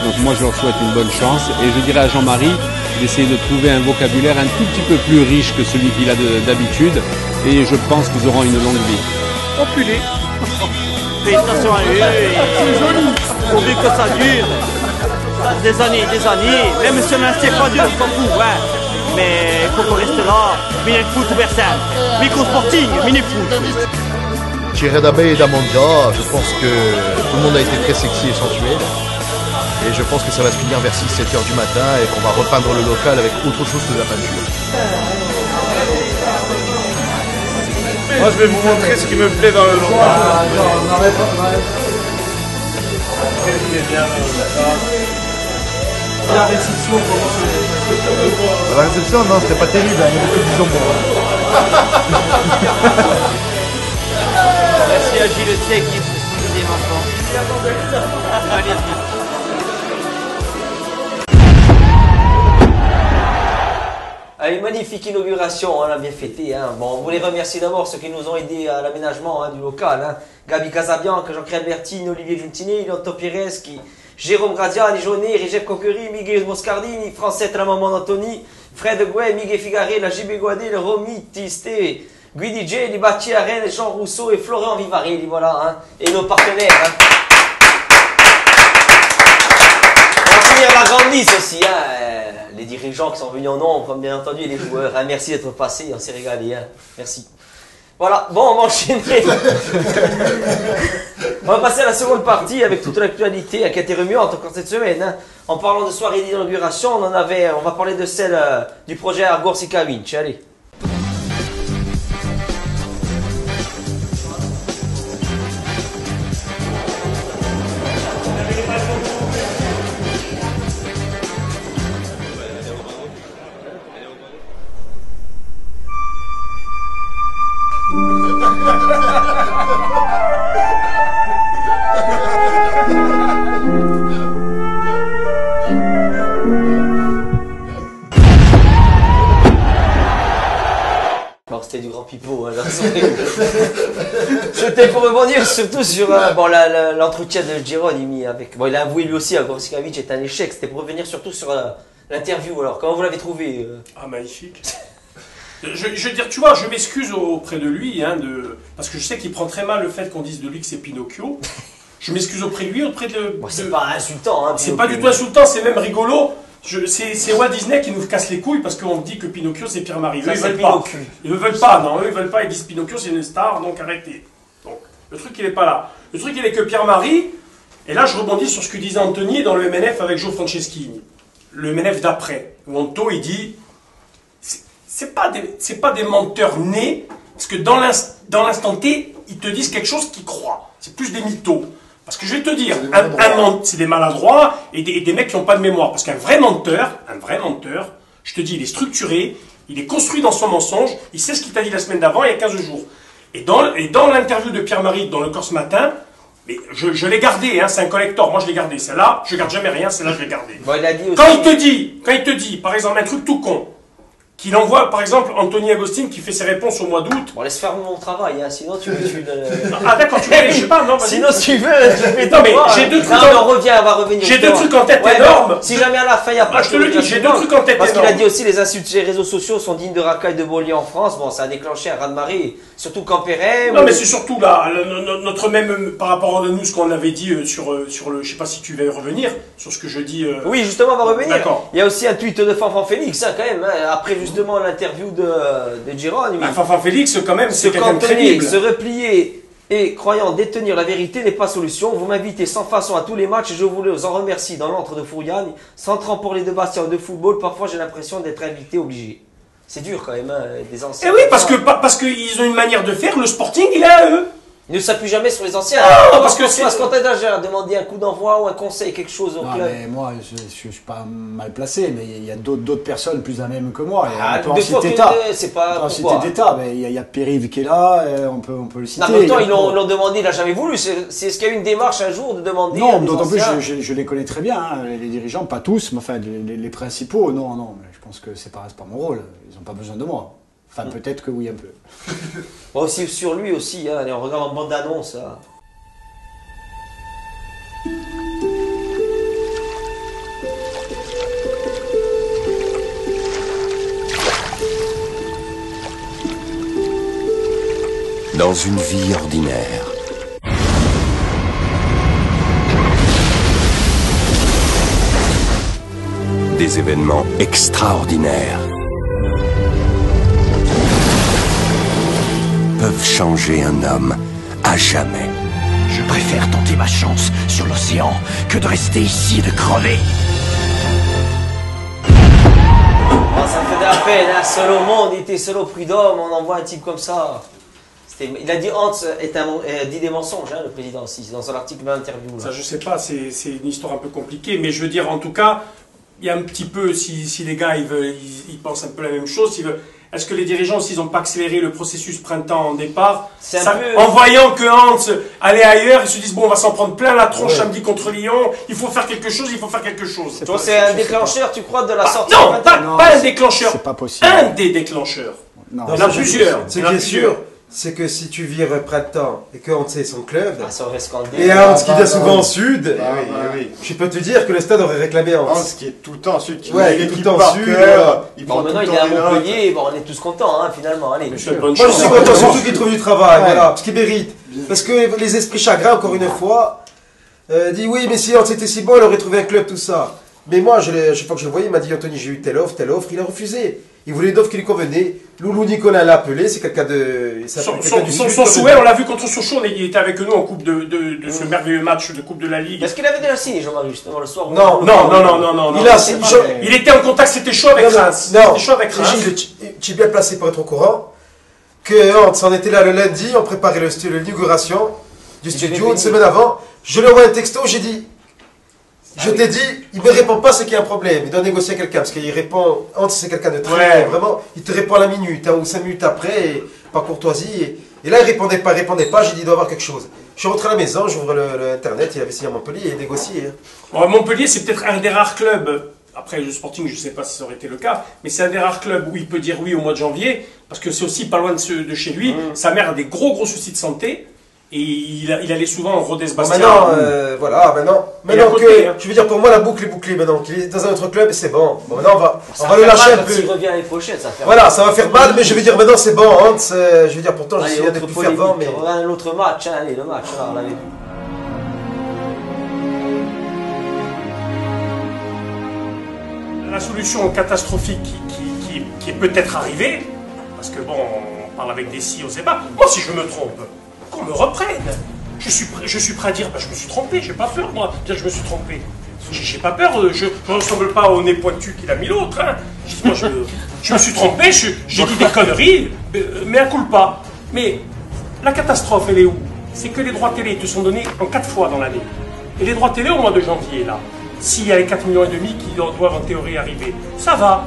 L: Donc moi je leur souhaite une bonne chance et je dirais à Jean-Marie d'essayer de trouver un vocabulaire un tout petit peu plus riche que celui qu'il a d'habitude et je pense qu'ils auront une longue vie.
M: Enculé. Félicitations à eux, pourvu que ça dure. Des années, même si on a resté pas dur, on s'en fout, ouais. Mais il faut qu'on reste là, Minute-Foot ou personne. Micro-sporting, Minute-Foot.
J: Tiré d'Abbé et d'Amandia, je pense que tout le monde a été très sexy et sensuel. Et je pense que ça va se finir vers 6-7 heures du matin et qu'on va repeindre le local avec autre chose que de la peinture.
F: Moi je vais vous montrer ce qui me plaît dans le local.
E: La réception, comment c'est?
J: La réception, non, c'était pas terrible, il y avait beaucoup de disons
M: Merci à Gilles Sec qui se des enfants. Allez-y.
A: Une magnifique inauguration, on l'a bien fêté. Hein. Bon, on voulait remercier d'abord ceux qui nous ont aidés à l'aménagement du local. Hein. Gabi Casabianca, Jean-Claire Albertini, Olivier Giuntini, Lotto Pireschi, Jérôme Gradiani, Jaunet, Recep Coqueri, Miguel Moscardini, Francette la maman d'Antoni, Fred Gouet, Miguel Figaré, la JB Guadé, le Romy Tisté, Guy DJ, les Bati Arène, Jean Rousseau et Florian Vivarelli, voilà. Hein. Et nos partenaires. Hein. On va finir la grande liste aussi. Hein. Les dirigeants qui sont venus en nombre, bien entendu, et les joueurs. Hein, merci d'être passés, on s'est régalé. Hein. Merci. Voilà, bon, on va enchaîner. On va passer à la seconde partie avec toute l'actualité qui a été remuante encore cette semaine. Hein. En parlant de soirée d'inauguration, on va parler de celle du projet Argor Sikavinch. Allez. C'était du grand pipeau. Hein, c'était pour rebondir surtout sur bon, l'entretien de Geronimi avec. Bon, il a avoué lui aussi, Argor Sikavinch est un échec. C'était pour revenir surtout sur l'interview. Alors, comment vous l'avez trouvé
E: Ah, magnifique. Je veux dire, tu vois, je m'excuse auprès de lui, hein, parce que je sais qu'il prend très mal le fait qu'on dise de lui que c'est Pinocchio. Je m'excuse auprès de lui, auprès de.
A: Bon, c'est pas insultant. Hein,
E: c'est pas du tout insultant, c'est même rigolo. C'est Walt Disney qui nous casse les couilles parce qu'on dit que Pinocchio c'est Pierre-Marie. Eux, ils veulent pas. Ils ne veulent pas, non, eux, ils veulent pas. Ils disent Pinocchio c'est une star, donc arrêtez. Donc, le truc, il est pas là. Le truc, il est que Pierre-Marie, et là, je rebondis sur ce que disait Anthony dans le MNF avec Joe Franceschini. Le MNF d'après. Où Anto, il dit c'est pas des menteurs nés, parce que dans l'instant T, ils te disent quelque chose qu'ils croient. C'est plus des mythos. Parce que je vais te dire, c'est des maladroits et des mecs qui n'ont pas de mémoire. Parce qu'un vrai menteur, je te dis, il est structuré, il est construit dans son mensonge, il sait ce qu'il t'a dit la semaine d'avant, il y a 15 jours. Et dans l'interview de Pierre-Marie dans Le Corse Matin, mais je l'ai gardé, hein, c'est un collector, moi je l'ai gardé. Celle-là, je garde jamais rien, celle-là je l'ai gardé.
A: Bon, il a dit aussi...
E: Quand il te dit, par exemple, un truc tout con, qu'il envoie, par exemple, Anthony Agostine qui fait ses réponses au mois d'août.
A: Bon, laisse faire mon travail, hein, sinon tu
E: Ah d'accord, tu veux, je sais pas, non,
A: sinon tu veux,
E: non, mais j'ai deux trucs
A: on va revenir.
E: J'ai deux trucs en tête énormes.
A: Si jamais à la fin il n'y a pas
E: je te le dis, j'ai deux trucs en tête
A: parce énormes. Parce qu'il a dit aussi les insultes sur les réseaux sociaux sont dignes de racailles de Beaulieu en France. Bon, ça a déclenché un raz-de-marée, surtout Campéret.
E: Non, mais c'est surtout là, notre même, par rapport à nous, ce qu'on avait dit sur le, je sais pas si tu vas y revenir, sur ce que je dis.
A: Oui, justement, on va revenir.
E: D'accord.
A: Il y a aussi un tweet de Fanfan Félix, hein, quand même, hein, après justement l'interview de Giron.
E: Fanfan Félix, quand même, c'est quelqu'un de crédible.
A: Se replier et croyant détenir la vérité n'est pas solution. Vous m'invitez sans façon à tous les matchs et je vous en remercie dans l'antre de Fouriane. Centrant pour les deux bastions de football, parfois j'ai l'impression d'être invité obligé. C'est dur quand même, hein, des anciens.
E: Eh oui, parce qu'ils ont une manière de faire, le Sporting, il est à eux.
A: Il ne s'appuie jamais sur les anciens.
E: parce que
A: est-ce qu'on t'a déjà demandé un coup d'envoi ou un conseil, quelque chose au club?
B: Mais moi, je suis pas mal placé, mais il y a d'autres personnes plus à même que moi.
A: Ah,
B: on peut citer
A: c'est pas
B: on citer d'État, mais il y a Périve qui est là, on peut le citer.
A: En même temps, ils l'ont demandé, il n'a jamais voulu. Est-ce qu'il y a eu une démarche un jour de demander?
B: Non, d'autant plus, je les connais très bien, hein, les dirigeants, pas tous, mais enfin les principaux, non, mais je pense que c'est pas mon rôle. Ils n'ont pas besoin de moi. Enfin, peut-être que oui, un peu.
A: Bon, aussi sur lui aussi, hein, allez, on regarde en bande d'annonce. Hein.
N: Dans une vie ordinaire, des événements extraordinaires peuvent changer un homme à jamais.
O: Je préfère tenter ma chance sur l'océan que de rester ici et de crever.
A: Oh, ça me fait de la peine, hein. Seul au monde, il était seul au prud'homme, on envoie un type comme ça. Il a dit Hans dit des mensonges, hein, le président aussi, dans son article d'interview.
E: Ça, je sais pas, c'est une histoire un peu compliquée, mais je veux dire, en tout cas, il y a un petit peu, si les gars ils pensent un peu la même chose, est-ce que les dirigeants, s'ils n'ont pas accéléré le processus printemps en départ, en voyant que Hans allait ailleurs, ils se disent, bon, on va s'en prendre plein la tronche samedi contre Lyon, il faut faire quelque chose.
A: Toi, c'est un déclencheur, tu crois, de la sortie?
E: Non, pas un déclencheur.
B: C'est pas possible.
E: Un des déclencheurs.
C: Non,
E: il y en a plusieurs.
C: Ce qui est sûr, c'est que si tu vires printemps et que Hans est son club,
A: ça aurait scandé.
C: Et Hans qui vient souvent en sud, je peux te dire que le stade aurait réclamé Hans.
F: Hans qui est tout le temps en sud, qui
C: est tout le temps en sud.
A: Maintenant il est à Montpellier, bon, on est tous contents, hein, finalement. Allez,
C: moi je suis content surtout qu'il trouve du travail, voilà, parce qu'il mérite. Parce que les esprits chagrins, encore une fois, disent oui, mais si Hans était si bon, il aurait trouvé un club, tout ça. Mais moi, chaque fois que je le voyais, il m'a dit Anthony, j'ai eu telle offre, il a refusé. Il voulait une offre qui lui convenait. Loulou Nicolas l'a appelé, c'est quelqu'un de.
E: Son souhait, on l'a vu contre Sochaux, il était avec nous en coupe de ce merveilleux match de Coupe de la Ligue.
A: Est-ce qu'il avait déjà signé, Jean-Marie, justement, le soir?
E: Non. Il était en contact, c'était chaud avec Reims.
C: Non, tu es bien placé pour être au courant que Hans en était là le lundi, on préparait l'inauguration du studio une semaine avant. Je lui envoie un texto, j'ai dit. Je t'ai dit, il ne me répond pas, c'est qu'il y a un problème. Il doit négocier à quelqu'un, parce qu'il répond, Hans c'est quelqu'un de très, vraiment, il te répond à la minute, ou 5 minutes après, et pas courtoisie. Et là, il répondait pas, j'ai dit, il doit y avoir quelque chose. Je suis rentré à la maison, j'ouvre l'internet, il avait signé à Montpellier, et négocié.
E: Bon, Montpellier, c'est peut-être un des rares clubs, après le Sporting, je ne sais pas si ça aurait été le cas, mais c'est un des rares clubs où il peut dire oui au mois de janvier, parce que c'est aussi pas loin de chez lui. Sa mère a des gros soucis de santé. Et il allait souvent en Rodez-Bastia.
C: Maintenant je veux dire, pour moi, la boucle est bouclée maintenant. Qu'il est dans un autre club, c'est bon. Maintenant, on va le lâcher un peu.
A: S'il revient l'année prochaine, ça va faire
C: mal. Ça va faire mal, mais je veux dire, maintenant, c'est bon. Hans, je veux dire, pourtant, je suis un des plus fervents.
A: Mais... On va un autre match, hein, allez, le match, là, on l'avait vu.
E: La solution catastrophique qui est peut-être arrivée, parce que bon, on parle avec des si, on ne sait pas. Moi, si je me trompe, qu'on me reprenne. Je suis prêt à dire, je me suis trompé, j'ai pas peur, moi, de dire je me suis trompé. J'ai pas peur, je ne ressemble pas au nez pointu qu'il a mis l'autre. Hein. Moi, je me suis trompé, j'ai dit des conneries, mais à culpa. Mais la catastrophe, elle est où? C'est que les droits télé te sont donnés en 4 fois dans l'année. Et les droits télé au mois de janvier, là, s'il y a les 4,5 millions qui doivent en théorie arriver, ça va.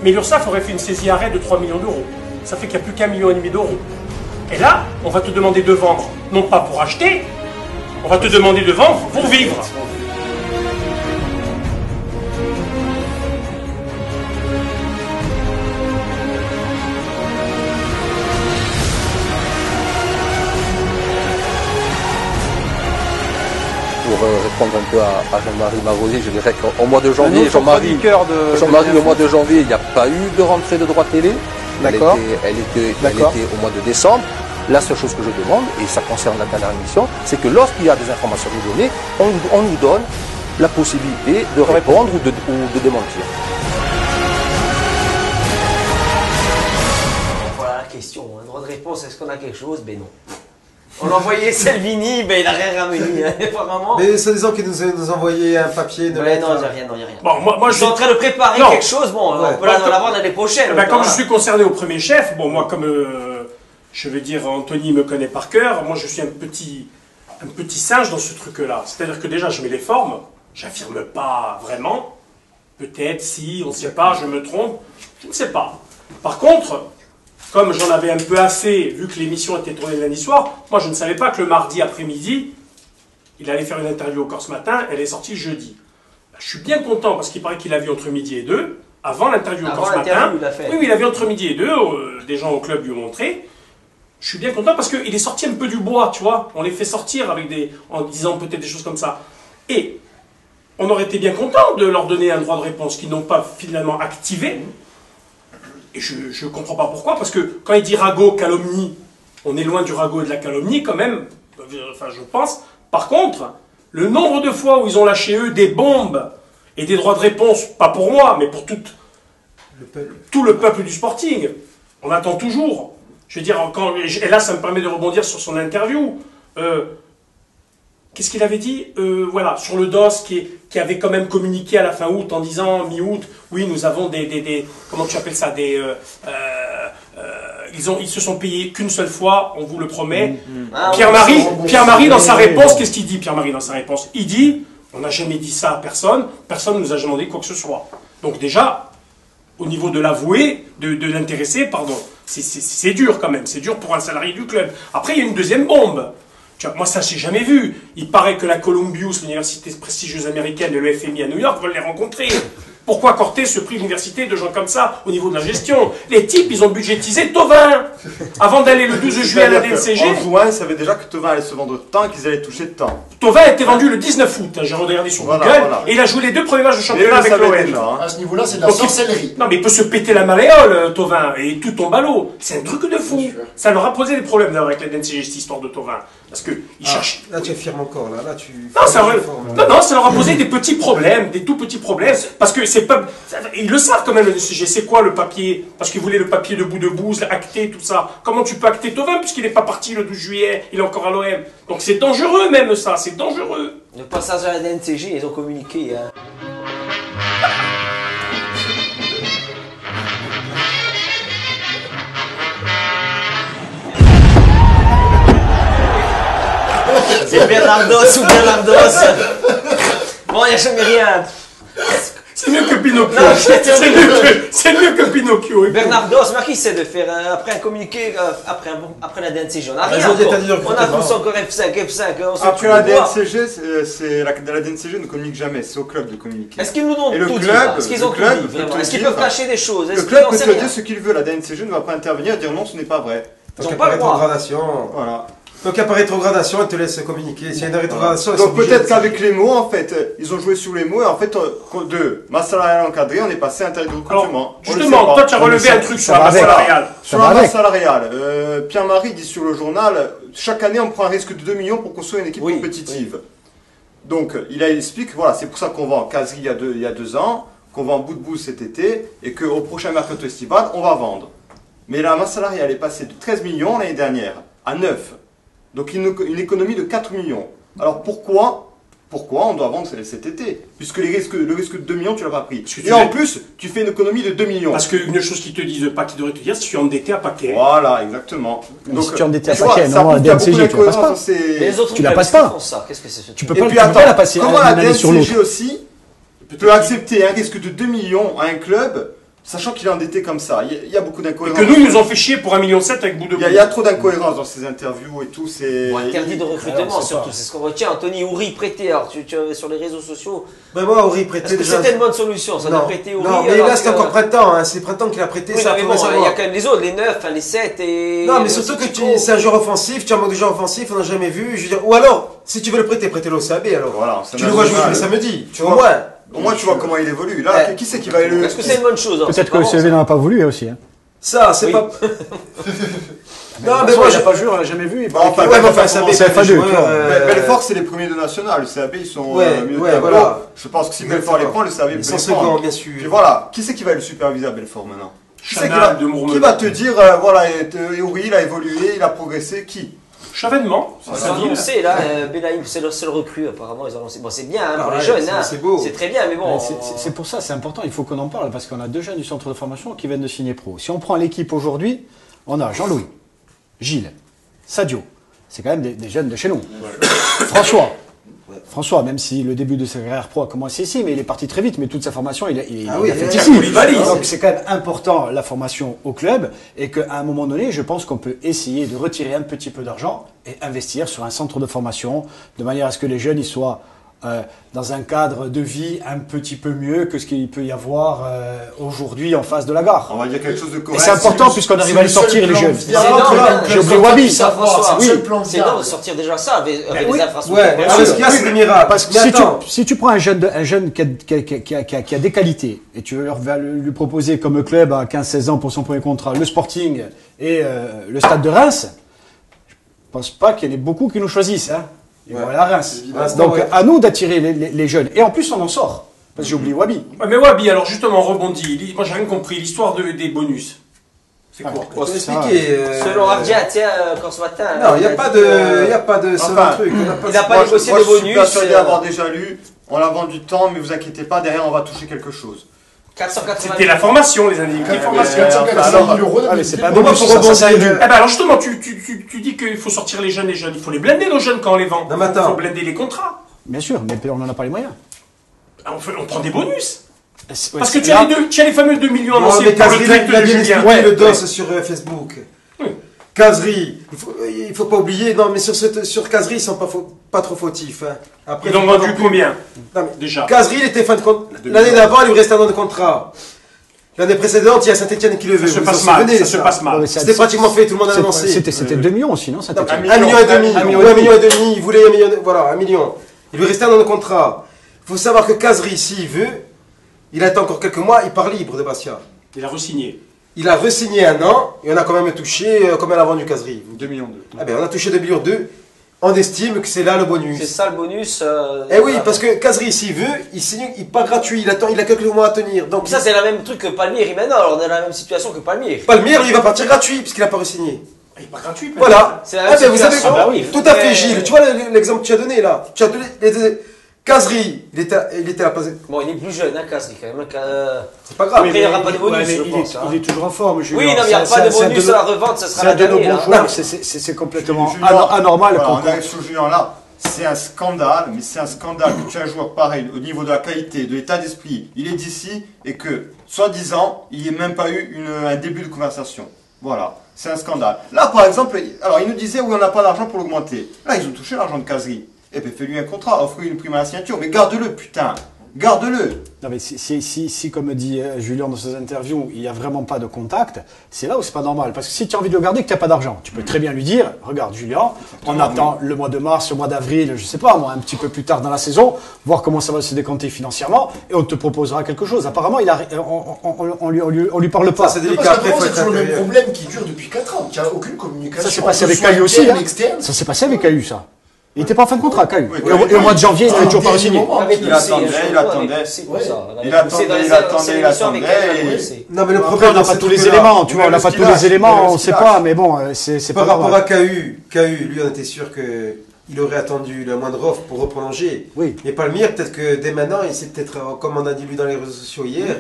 E: Mais l'URSSAF aurait fait une saisie arrêt de 3 millions d'euros. Ça fait qu'il n'y a plus qu'1,5 million d'euros. Et là, on va te demander de vendre, non pas pour acheter, on va te demander de vendre pour vivre.
H: Pour répondre un peu à Jean-Marie Marosier, je dirais qu'au mois de janvier, Jean-Marie, au mois de janvier, il n'y a pas eu de rentrée de droits télé.
G: D'accord.
H: Elle était au mois de décembre. La seule chose que je demande, et ça concerne la dernière émission, c'est que lorsqu'il y a des informations nous données, on nous donne la possibilité de répondre ou de démentir.
A: Voilà la question. Un droit de réponse, est-ce qu'on a quelque chose? Ben non. On l'a envoyé Salvini, ben il n'a rien ramené. Hein, vraiment.
C: Mais c'est disant qu'il nous a envoyé un papier de lettre.
A: Non, il n'y a rien.
E: Bon, moi,
A: je suis en train de préparer quelque chose, bon, on peut l'avoir l'année prochaine.
E: Comme je suis concerné au premier chef, bon, moi, comme je veux dire, Anthony me connaît par cœur. Moi, je suis un petit singe dans ce truc-là. C'est-à-dire que déjà, je mets les formes. J'affirme pas vraiment. Peut-être, si, on ne sait pas, je me trompe. Je ne sais pas. Par contre, comme j'en avais un peu assez, vu que l'émission était tournée lundi soir, moi, je ne savais pas que le mardi après-midi, il allait faire une interview au Corse Matin. Elle est sortie jeudi. Je suis bien content parce qu'il paraît qu'il a vu entre midi et 2. Avant l'interview au Corse Matin. Oui, il a vu entre midi et 2. Des gens au club lui ont montré. Je suis bien content parce qu'il est sorti un peu du bois, tu vois. On les fait sortir en disant peut-être des choses comme ça. Et on aurait été bien content de leur donner un droit de réponse qu'ils n'ont pas finalement activé. Et je ne comprends pas pourquoi, parce que quand il dit ragot, calomnie, on est loin du ragot et de la calomnie quand même, enfin je pense. Par contre, le nombre de fois où ils ont lâché eux des bombes et des droits de réponse, pas pour moi, mais pour tout le peuple du Sporting, on attend toujours. Je veux dire, et là ça me permet de rebondir sur son interview. Qu'est-ce qu'il avait dit voilà, sur le DOS qui avait quand même communiqué à la fin août en disant, mi-août, oui, nous avons comment tu appelles ça, ils se sont payés qu'une seule fois, on vous le promet. Pierre-Marie, dans sa réponse, qu'est-ce qu'il dit, Pierre-Marie, dans sa réponse? Il dit, on n'a jamais dit ça à personne ne nous a jamais demandé quoi que ce soit. Donc déjà, au niveau de l'avoué, de l'intéressé, pardon, c'est dur quand même, c'est dur pour un salarié du club. Après, il y a une deuxième bombe. Tu vois, moi, ça, j'ai jamais vu. Il paraît que la Columbus, l'université prestigieuse américaine et le FMI à New York veulent les rencontrer. Pourquoi Cortés se prive l'université de gens comme ça au niveau de la gestion? Les types, ils ont budgétisé Thauvin avant d'aller le 12 juillet à la DNCG.
F: En juin, ils savaient déjà que Thauvin allait se vendre tant et qu'ils allaient toucher de temps.
E: Thauvin a été vendu le 19 août, j'ai regardé sur Google, et il a joué les 2 premiers matchs de championnat avec l'OM.
D: À ce niveau-là, c'est de la sorcellerie.
E: Non, mais il peut se péter la malléole, Thauvin, et tout tombe à l'eau. C'est un truc de fou. Ça leur a posé des problèmes d'ailleurs avec la DNCG, cette histoire de Thauvin. Parce qu'ils cherchent.
C: Là, tu affirmes encore, là tu.
E: Non, ça leur a posé des petits problèmes, des tout petits problèmes. Parce que c'est pas. Ils le savent quand même, le DNCG. C'est quoi le papier? Parce qu'ils voulaient le papier de bout de bouse, acter, tout ça. Comment tu peux acter Thauvin puisqu'il n'est pas parti le 12 juillet, il est encore à l'OM. Donc c'est dangereux même ça, c'est dangereux.
A: Le passage à la DNCG, ils ont communiqué. Hein. C'est Bernardos ou Bernardos. Bon, il n'y a jamais rien.
E: C'est mieux que Pinocchio. C'est mieux que Pinocchio.
A: Bernardos, mais qui sait de faire après un communiqué après la DNCG? On a rien encore. On a tous encore F5.
F: Après la DNCG, la DNCG ne communique jamais. C'est au club de communiquer.
A: Est-ce qu'ils nous ont tout dit? Est-ce qu'ils ont tout dit vraiment? Est-ce qu'ils peuvent cacher des choses?
F: Le club peut te dire ce qu'il veut. La DNCG ne va pas intervenir et dire non, ce n'est pas vrai.
C: Ils n'ont pas le droit. Voilà. Donc, il n'y a pas rétrogradation, elle te laisse communiquer. S'il y a une rétrogradation,
F: donc peut-être qu'avec les mots, en fait, ils ont joué sur les mots, et en fait, de masse salariale encadrée, on est passé à un tarif de recrutement.
E: Justement, toi, tu as relevé un truc sur la masse salariale.
F: Sur la masse salariale, Pierre-Marie dit sur le journal, chaque année, on prend un risque de 2 millions pour construire une équipe compétitive. Donc, il explique, voilà, c'est pour ça qu'on vend Casery il y a 2 ans, qu'on vend Bout cet été, et qu'au prochain mercato estival, on va vendre. Mais la masse salariale est passée de 13 millions l'année dernière à 9. Donc une économie de 4 millions. Alors pourquoi on doit vendre cet été? Puisque le risque de 2 millions, tu l'as pas pris. Et en plus, tu fais une économie de 2 millions.
E: Parce qu'une chose qu'ils te disent pas, qu'ils devraient te dire, si tu es endetté à paquet.
F: Voilà, exactement.
B: Donc, si tu es endetté à paquet, non, la DNCG, tu la passes pas.
A: Les autres,
B: tu la passes pas.
A: Qu'est-ce que c'est?
B: Tu peux pas la passer
F: comment la DNCG aussi peut accepter un risque de 2 millions à un club, sachant qu'il est endetté comme ça? Il y a beaucoup d'incohérences.
E: Et que nous, ils nous ont fait chier pour 1,7 million avec bout de bout.
F: Il y a trop d'incohérences dans ces interviews et tout.
A: Interdit de recrutement, surtout. C'est ce qu'on retient. Anthony, Ouri prêté. Alors, sur les réseaux sociaux.
C: Ben moi, Ouri prêté.
A: C'était une bonne solution, ça, de prêter Ouri.
C: Non, mais là, c'est encore Printemps. C'est Printemps qu'il a prêté.
A: Oui, mais bon, il y a quand même les autres, les 9, les 7 et.
C: Non, mais surtout que c'est un joueur offensif. Tu as un manque de joueur offensif, on n'a jamais vu. Je veux dire, ou alors, si tu veux le prêter, prêtez-le au CAB. Alors,
F: voilà,
C: tu le vois jouer tous les samedis. Tu vois,
F: au moins, tu vois comment il évolue. Là, qui c'est qui va évoluer?
A: Est-ce que c'est une bonne chose?
B: Peut-être que le CEV n'en a pas voulu aussi.
C: Ça, c'est pas.
B: Non, mais moi, j'ai pas joué, on l'a jamais vu.
F: C'est Belfort, c'est les premiers de national. Le CAB, ils sont mieux de tableau. Je pense que si Belfort les prend, le CAB peut les prendre.
C: Bien sûr.
F: Puis voilà, qui c'est qui va le superviser à Belfort maintenant? Qui
E: va
F: te dire, voilà, oui, il a évolué, il a progressé, qui?
E: Chavanement.
A: Ils ont annoncé là, Benaïm, c'est le seul recrue apparemment. Ils ont annoncé. Bon, c'est bien pour les jeunes,
C: c'est beau.
A: C'est très bien, mais bon.
B: C'est pour ça, c'est important. Il faut qu'on en parle parce qu'on a 2 jeunes du centre de formation qui viennent de signer pro. Si on prend l'équipe aujourd'hui, on a Jean-Louis, Gilles, Sadio, c'est quand même des jeunes de chez nous. François, même si le début de sa carrière pro a commencé ici, mais il est parti très vite, mais toute sa formation, il a fait ici. Donc c'est quand même important la formation au club, et qu'à un moment donné, je pense qu'on peut essayer de retirer un petit peu d'argent et investir sur un centre de formation, de manière à ce que les jeunes ils soient dans un cadre de vie un petit peu mieux que ce qu'il peut y avoir aujourd'hui en face de la gare.
F: On va dire quelque chose de correct.
B: Et c'est important puisqu'on arrive à les sortir, les jeunes. J'ai oublié Wabi.
A: C'est énorme de sortir déjà ça avec des infrastructures.
C: Avec ce qu'il y a, c'est des miracles.
B: Parce que si tu prends un jeune qui a des qualités et tu vas lui proposer comme club à 15-16 ans pour son premier contrat le Sporting et le Stade de Reims, je pense pas qu'il y en ait beaucoup qui nous choisissent. Hein. Ils vont aller à Reims. Donc à nous d'attirer les jeunes. Et en plus on en sort. Parce que j'ai oublié Wabi.
E: Ouais, mais Wabi, alors justement, rebondit. Moi j'ai rien compris. L'histoire des bonus. C'est quoi?
C: On va expliquer.
A: Selon Abdia, tiens, quand ce matin.
C: Non, il n'y a pas de truc.
A: Il n'a pas négocié de bonus.
F: Je suis persuadé d'avoir déjà lu. On l'a vendu tant, mais vous inquiétez pas, derrière on va toucher quelque chose.
E: 480. C'était la formation, les individus.
D: Quelle formation? 480 000 €.
B: Ah, mais c'est pas un bonus, ça
E: Eh ben alors justement, tu dis qu'il faut sortir les jeunes. Il faut les blinder, nos jeunes, quand on les vend. Il faut blinder les contrats.
B: Bien sûr, mais on n'en a pas les moyens.
E: On prend des bonus. Parce que tu as les fameux 2 millions annoncés pour le
C: tweet
E: de Julien.
C: Le dos sur Facebook. Caserie, il faut pas oublier, non mais sur Caserie, ils sont pas trop fautifs. Hein.
E: Après, ils ont vendu combien déjà?
C: Caserie, il était fin de contrat. L'année d'avant, il lui restait un an de contrat. L'année précédente, il y a Saint-Etienne qui le veut.
E: Ça se passe mal.
C: C'était pratiquement fait, tout le monde a annoncé.
B: C'était 2 millions aussi, non?
C: 1,5 million. 1,5 million, il voulait 1 million. Voilà, 1 million. Il lui restait un an de contrat. Il faut savoir que Caserie, s'il veut, il attend encore quelques mois, il part libre de Bastia.
E: Il a re-signé.
C: Il a re-signé un an et on a quand même touché combien on a vendu Caserie?
F: 2 millions.
C: Ah ben on a touché 2 millions 2. On estime que c'est là le bonus.
A: C'est ça le bonus.
C: Eh oui, parce que Caserie, s'il veut, il signe, il part gratuit, il a quelques mois à tenir. Donc
A: ça, c'est la même truc que Palmieri maintenant. Alors on est dans la même situation que Palmieri.
C: Palmieri, il va partir gratuit puisqu'il n'a pas re-signé.
E: Il part gratuit.
C: Voilà.
A: C'est la même
C: vous savez,
A: oui,
C: tout à fait, Gilles. Tu vois l'exemple que tu as donné là. Tu as donné Caserie, il était à la place.
A: Bon, il est plus jeune, hein, Caserie, quand même.
C: C'est pas grave.
A: Après, il n'y aura pas de bonus, je pense.
B: Il est toujours en forme, Julien.
A: Oui, non, mais il n'y a pas de bonus à la revente, ça sera la dernière.
B: C'est complètement anormal.
F: On arrive sur Julien là. C'est un scandale, mais c'est un scandale que tu as un joueur pareil au niveau de la qualité, de l'état d'esprit. Il est d'ici et que, soi-disant, il n'y ait même pas eu un début de conversation. Voilà, c'est un scandale. Là, par exemple, alors il nous disait oui, on n'a pas d'argent pour l'augmenter. Là, ils ont touché l'argent de Caserie. Eh bien, fais-lui un contrat, offre-lui une prime à la signature, mais garde-le, putain. Garde-le.
B: Non mais si comme dit Julien dans ses interviews, il n'y a vraiment pas de contact, c'est là où c'est pas normal. Parce que si tu as envie de le garder et que tu n'as pas d'argent, tu peux très bien lui dire, regarde Julien, on attend le mois de mars, le mois d'avril, je sais pas moi, un petit peu plus tard dans la saison, voir comment ça va se décanter financièrement, et on te proposera quelque chose. Apparemment, on lui parle pas.
D: Ça, c'est délicat. Après, c'est toujours le même problème qui dure depuis 4 ans, qui a aucune communication.
B: Ça s'est passé avec Caillou aussi. Ça s'est passé avec Caillou, ça. Il n'était pas en fin de contrat, Caillou. Et au mois de janvier, il n'avait toujours pas re-signé.
F: Il attendait.
C: Non, mais le
B: Après,
C: problème,
B: on n'a pas tous les éléments, tu vois, on n'a pas tous les éléments, on ne sait pas, mais bon, c'est pas
C: grave. Par rapport à
B: Caillou,
C: lui, on était sûr qu'il aurait attendu la moindre offre pour reprolonger.
B: Oui.
C: Mais Palmieri, peut-être que dès maintenant, il s'est peut-être, comme on a dit lui dans les réseaux sociaux hier,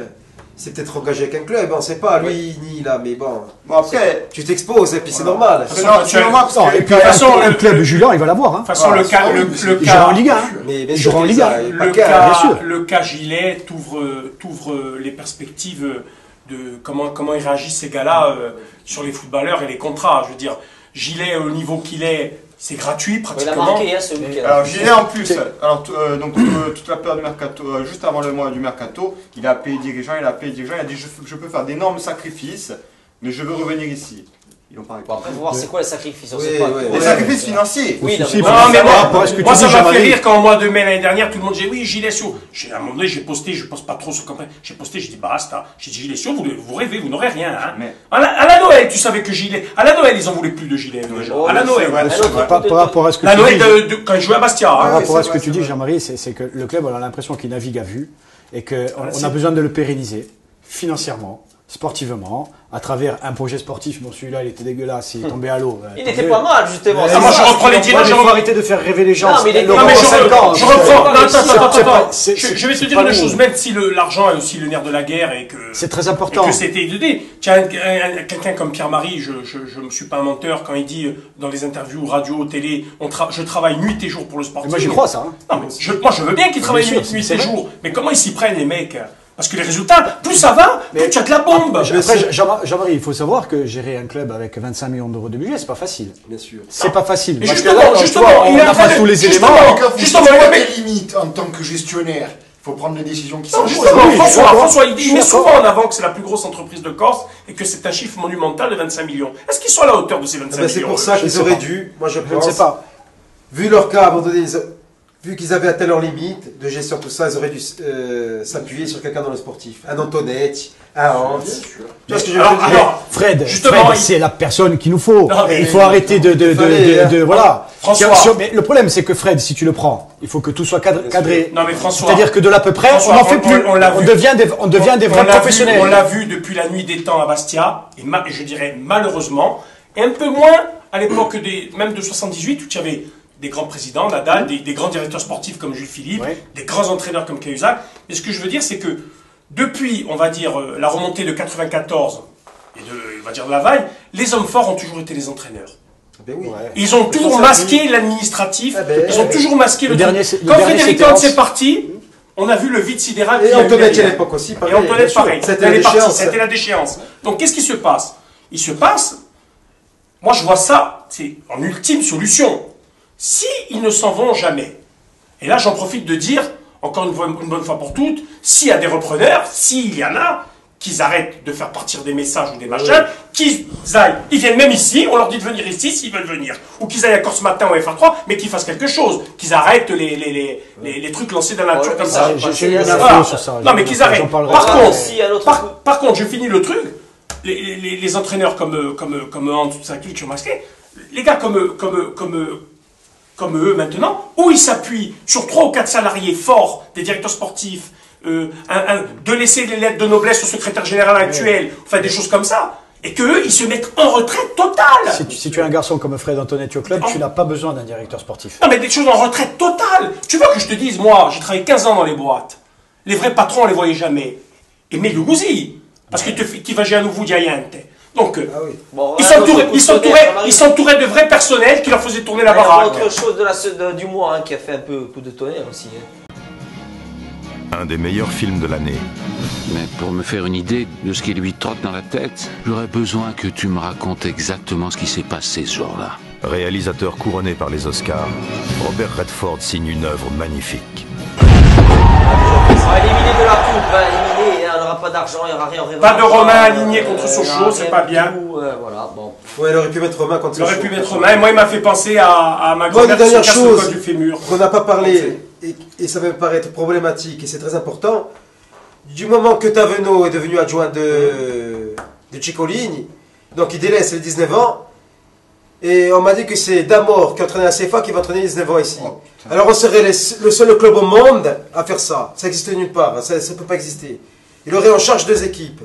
C: c'est peut-être engagé avec un club, on ne sait pas, lui ni là, mais bon.
F: Bon après,
C: tu t'exposes et puis c'est normal.
B: Et puis de toute façon, le club Julien, il va l'avoir. De
E: toute façon, le cas,
B: il jouera en Ligue 1. Il jouera en Ligue 1.
E: Le cas Gilet t'ouvre les perspectives de comment ils réagissent ces gars-là sur les footballeurs et les contrats. Je veux dire, Gilet au niveau qu'il est. C'est gratuit pratiquement.
A: Il a marqué, hein, celui qui a...
F: Alors Gilet en plus, donc toute la période du mercato, juste avant le mois du mercato, il a appelé les dirigeants, il a dit je peux faire d'énormes sacrifices, mais je veux revenir ici. Ils ont pas répondu.
A: Bon, après, il faut voir c'est quoi les sacrifices.
F: Les sacrifices financiers.
A: Oui,
E: mais moi ça m'a fait rire quand au mois de mai l'année dernière, tout le monde disait oui, Gilet Sio. À un moment donné, j'ai posté, je poste pas trop sur campagne. J'ai posté, j'ai dit basta. J'ai dit Gilet Sio, vous rêvez, vous n'aurez rien. Hein. Mais... À la Noël, tu savais que Gilet. À la Noël, ils en voulaient plus de Gilet. À la Noël.
B: Par rapport à ce que
E: la Noël quand ils jouaient à Bastia.
B: Par rapport à ce que tu dis, Jean-Marie, c'est que le club, on a l'impression qu'il navigue à vue et qu'on a besoin de le pérenniser financièrement. sportivement, à travers un projet sportif. Bon, celui-là, il était dégueulasse, il est tombé à l'eau.
A: Il n'était pas mal, justement.
E: Moi, je reprends les dires.
B: Il faut arrêter de faire rêver les gens.
A: Non, mais
E: je reprends. Attends. Je vais te dire une chose, même si l'argent est aussi le nerf de la guerre et que
B: c'est très important.
E: Et que c'était idée. Tiens, quelqu'un comme Pierre-Marie, je me suis pas un menteur quand il dit dans les interviews, radio, télé, je travaille nuit et jour pour le sportif.
B: Moi, j'y crois ça.
E: Non, mais moi, je veux bien qu'ils travaillent nuit et jour. Mais comment ils s'y prennent, les mecs? Parce que les résultats, plus ça va, plus tu as de la bombe.
B: Après, Jean-Marie, il faut savoir que gérer un club avec 25 millions d'euros de budget, c'est pas facile.
C: Bien sûr.
B: C'est pas facile.
E: Mais justement,
B: il n'a pas tous les éléments.
D: Justement, il y a des limites en tant que gestionnaire. Il faut prendre les décisions qui sont justes.
E: François, il met souvent en avant que c'est la plus grosse entreprise de Corse et que c'est un chiffre monumental de 25 millions. Est-ce qu'ils sont à la hauteur de ces 25 millions?
C: C'est pour ça qu'ils auraient dû, moi je pense.
B: Je ne sais pas.
C: Vu leur cas, à un moment donné, vu qu'ils avaient atteint leurs limites de gestion, tout ça, ils auraient dû s'appuyer sur quelqu'un dans le sportif. Un Antonetti, un Hans. Tu vois ce que je veux dire?
B: Alors, Fred, c'est la personne qu'il nous faut.
E: Non,
B: il faut arrêter de
E: voilà.
B: François. Mais le problème, c'est que Fred, si tu le prends, il faut que tout soit cadré.
E: Non, mais François.
B: C'est-à-dire que de l'à peu près, on n'en fait plus. On devient des vrais professionnels.
E: On l'a vu depuis la nuit des temps à Bastia, et je dirais malheureusement, et un peu moins à l'époque même de 78, où tu avais des grands présidents, Nadal, des grands directeurs sportifs comme Jules Philippe, des grands entraîneurs comme Cahuzac. Mais ce que je veux dire, c'est que depuis, on va dire, la remontée de 94 et de la Vaille, les hommes forts ont toujours été les entraîneurs. Ils ont toujours masqué l'administratif, ils ont toujours masqué le truc. Quand Frédéric Hans est parti, on a vu le vide sidéral.
C: Et Antonetti à l'époque aussi, pareil.
E: Et Antonetti, pareil. C'était la déchéance. Donc qu'est-ce qui se passe? Il se passe, moi je vois ça, c'est en ultime solution. Si ils ne s'en vont jamais, et là j'en profite de dire, encore une bonne fois pour toutes, s'il y a des repreneurs, s'il y en a, qu'ils arrêtent de faire partir des messages ou des machins, qu'ils aillent, ils viennent même ici, on leur dit de venir ici s'ils veulent venir, ou qu'ils aillent à Corse Matin ou FR3, mais qu'ils fassent quelque chose, qu'ils arrêtent les trucs lancés dans la nature comme ça.
B: J'ai eu une info sur ça.
E: Non mais qu'ils arrêtent. Par contre, je finis le truc, les entraîneurs comme Hans, tout ça, qui ont masqué, les gars comme eux maintenant, où ils s'appuient sur 3 ou 4 salariés forts, des directeurs sportifs, de laisser les lettres de noblesse au secrétaire général actuel, enfin des choses comme ça, et qu'eux, ils se mettent en retraite totale.
B: Si tu es un garçon comme Fred Antonetti au club, tu n'as pas besoin d'un directeur sportif.
E: Non mais des choses en retraite totale. Tu veux que je te dise, moi, j'ai travaillé 15 ans dans les boîtes, les vrais patrons, on les voyait jamais. Et Meluguzi, parce que tu vas gérer un nouveau Diayante. Donc, ils s'entouraient de vrais personnels qui leur faisaient tourner la baraque.
A: Autre chose du mois qui a fait un peu coup de tonnerre aussi.
P: Un des meilleurs films de l'année.
Q: Mais pour me faire une idée de ce qui lui trotte dans la tête, j'aurais besoin que tu me racontes exactement ce qui s'est passé ce jour-là.
P: Réalisateur couronné par les Oscars, Robert Redford signe une œuvre magnifique.
A: Éliminé de la coupe, éliminé, on n'aura pas d'argent, il n'y aura rien.
E: Pas de Romain aligné contre Sochaux, c'est pas bien.
A: Voilà, bon.
C: Ouais, il aurait pu mettre Romain contre Sochaux.
E: Il aurait pu mettre Romain, et moi il m'a fait penser à ma grand-mère
C: qui se casse le
E: col du fémur.
C: Qu'on n'a pas parlé, et ça va me paraître problématique, et c'est très important. Du moment que Tavenot est devenu adjoint de Ciccolini, donc il délaisse les 19 ans, et on m'a dit que c'est Damor qui entraînait la CFA qui va entraîner les 19 ans ici. Alors on serait le seul club au monde à faire ça. Ça n'existe nulle part, ça ne peut pas exister. Il aurait en charge 2 équipes.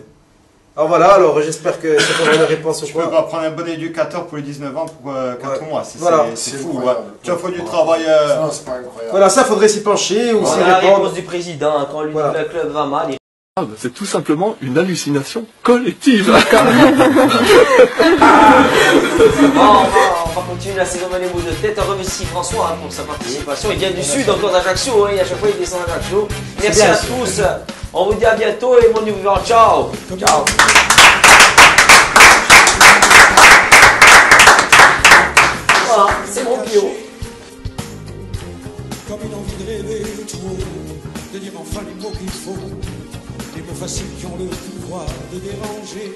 C: Alors voilà, alors j'espère que ça fera une réponse au
F: point. Tu peux pas prendre un bon éducateur pour les 19 ans pour 4 mois, c'est fou. Tu as fait du travail.
D: C'est pas incroyable.
C: Voilà, ça faudrait s'y pencher ou s'y
A: la
C: répondre.
A: réponse du président, quand lui le club va mal,
R: c'est tout simplement une hallucination collective.
A: On va continuer la saison dans les mots de tête. On remercie François pour sa participation. Il vient du sud, encore d'Ajaccio. À chaque fois, il descend d'Ajaccio. Merci à tous. On vous dit à bientôt et mon nouveau vivant. Ciao. Ciao. Voilà, c'est mon bio.
S: Comme une envie de rêver trop, de dire enfin les mots qu'il faut. Les mots faciles qui ont le pouvoir de déranger.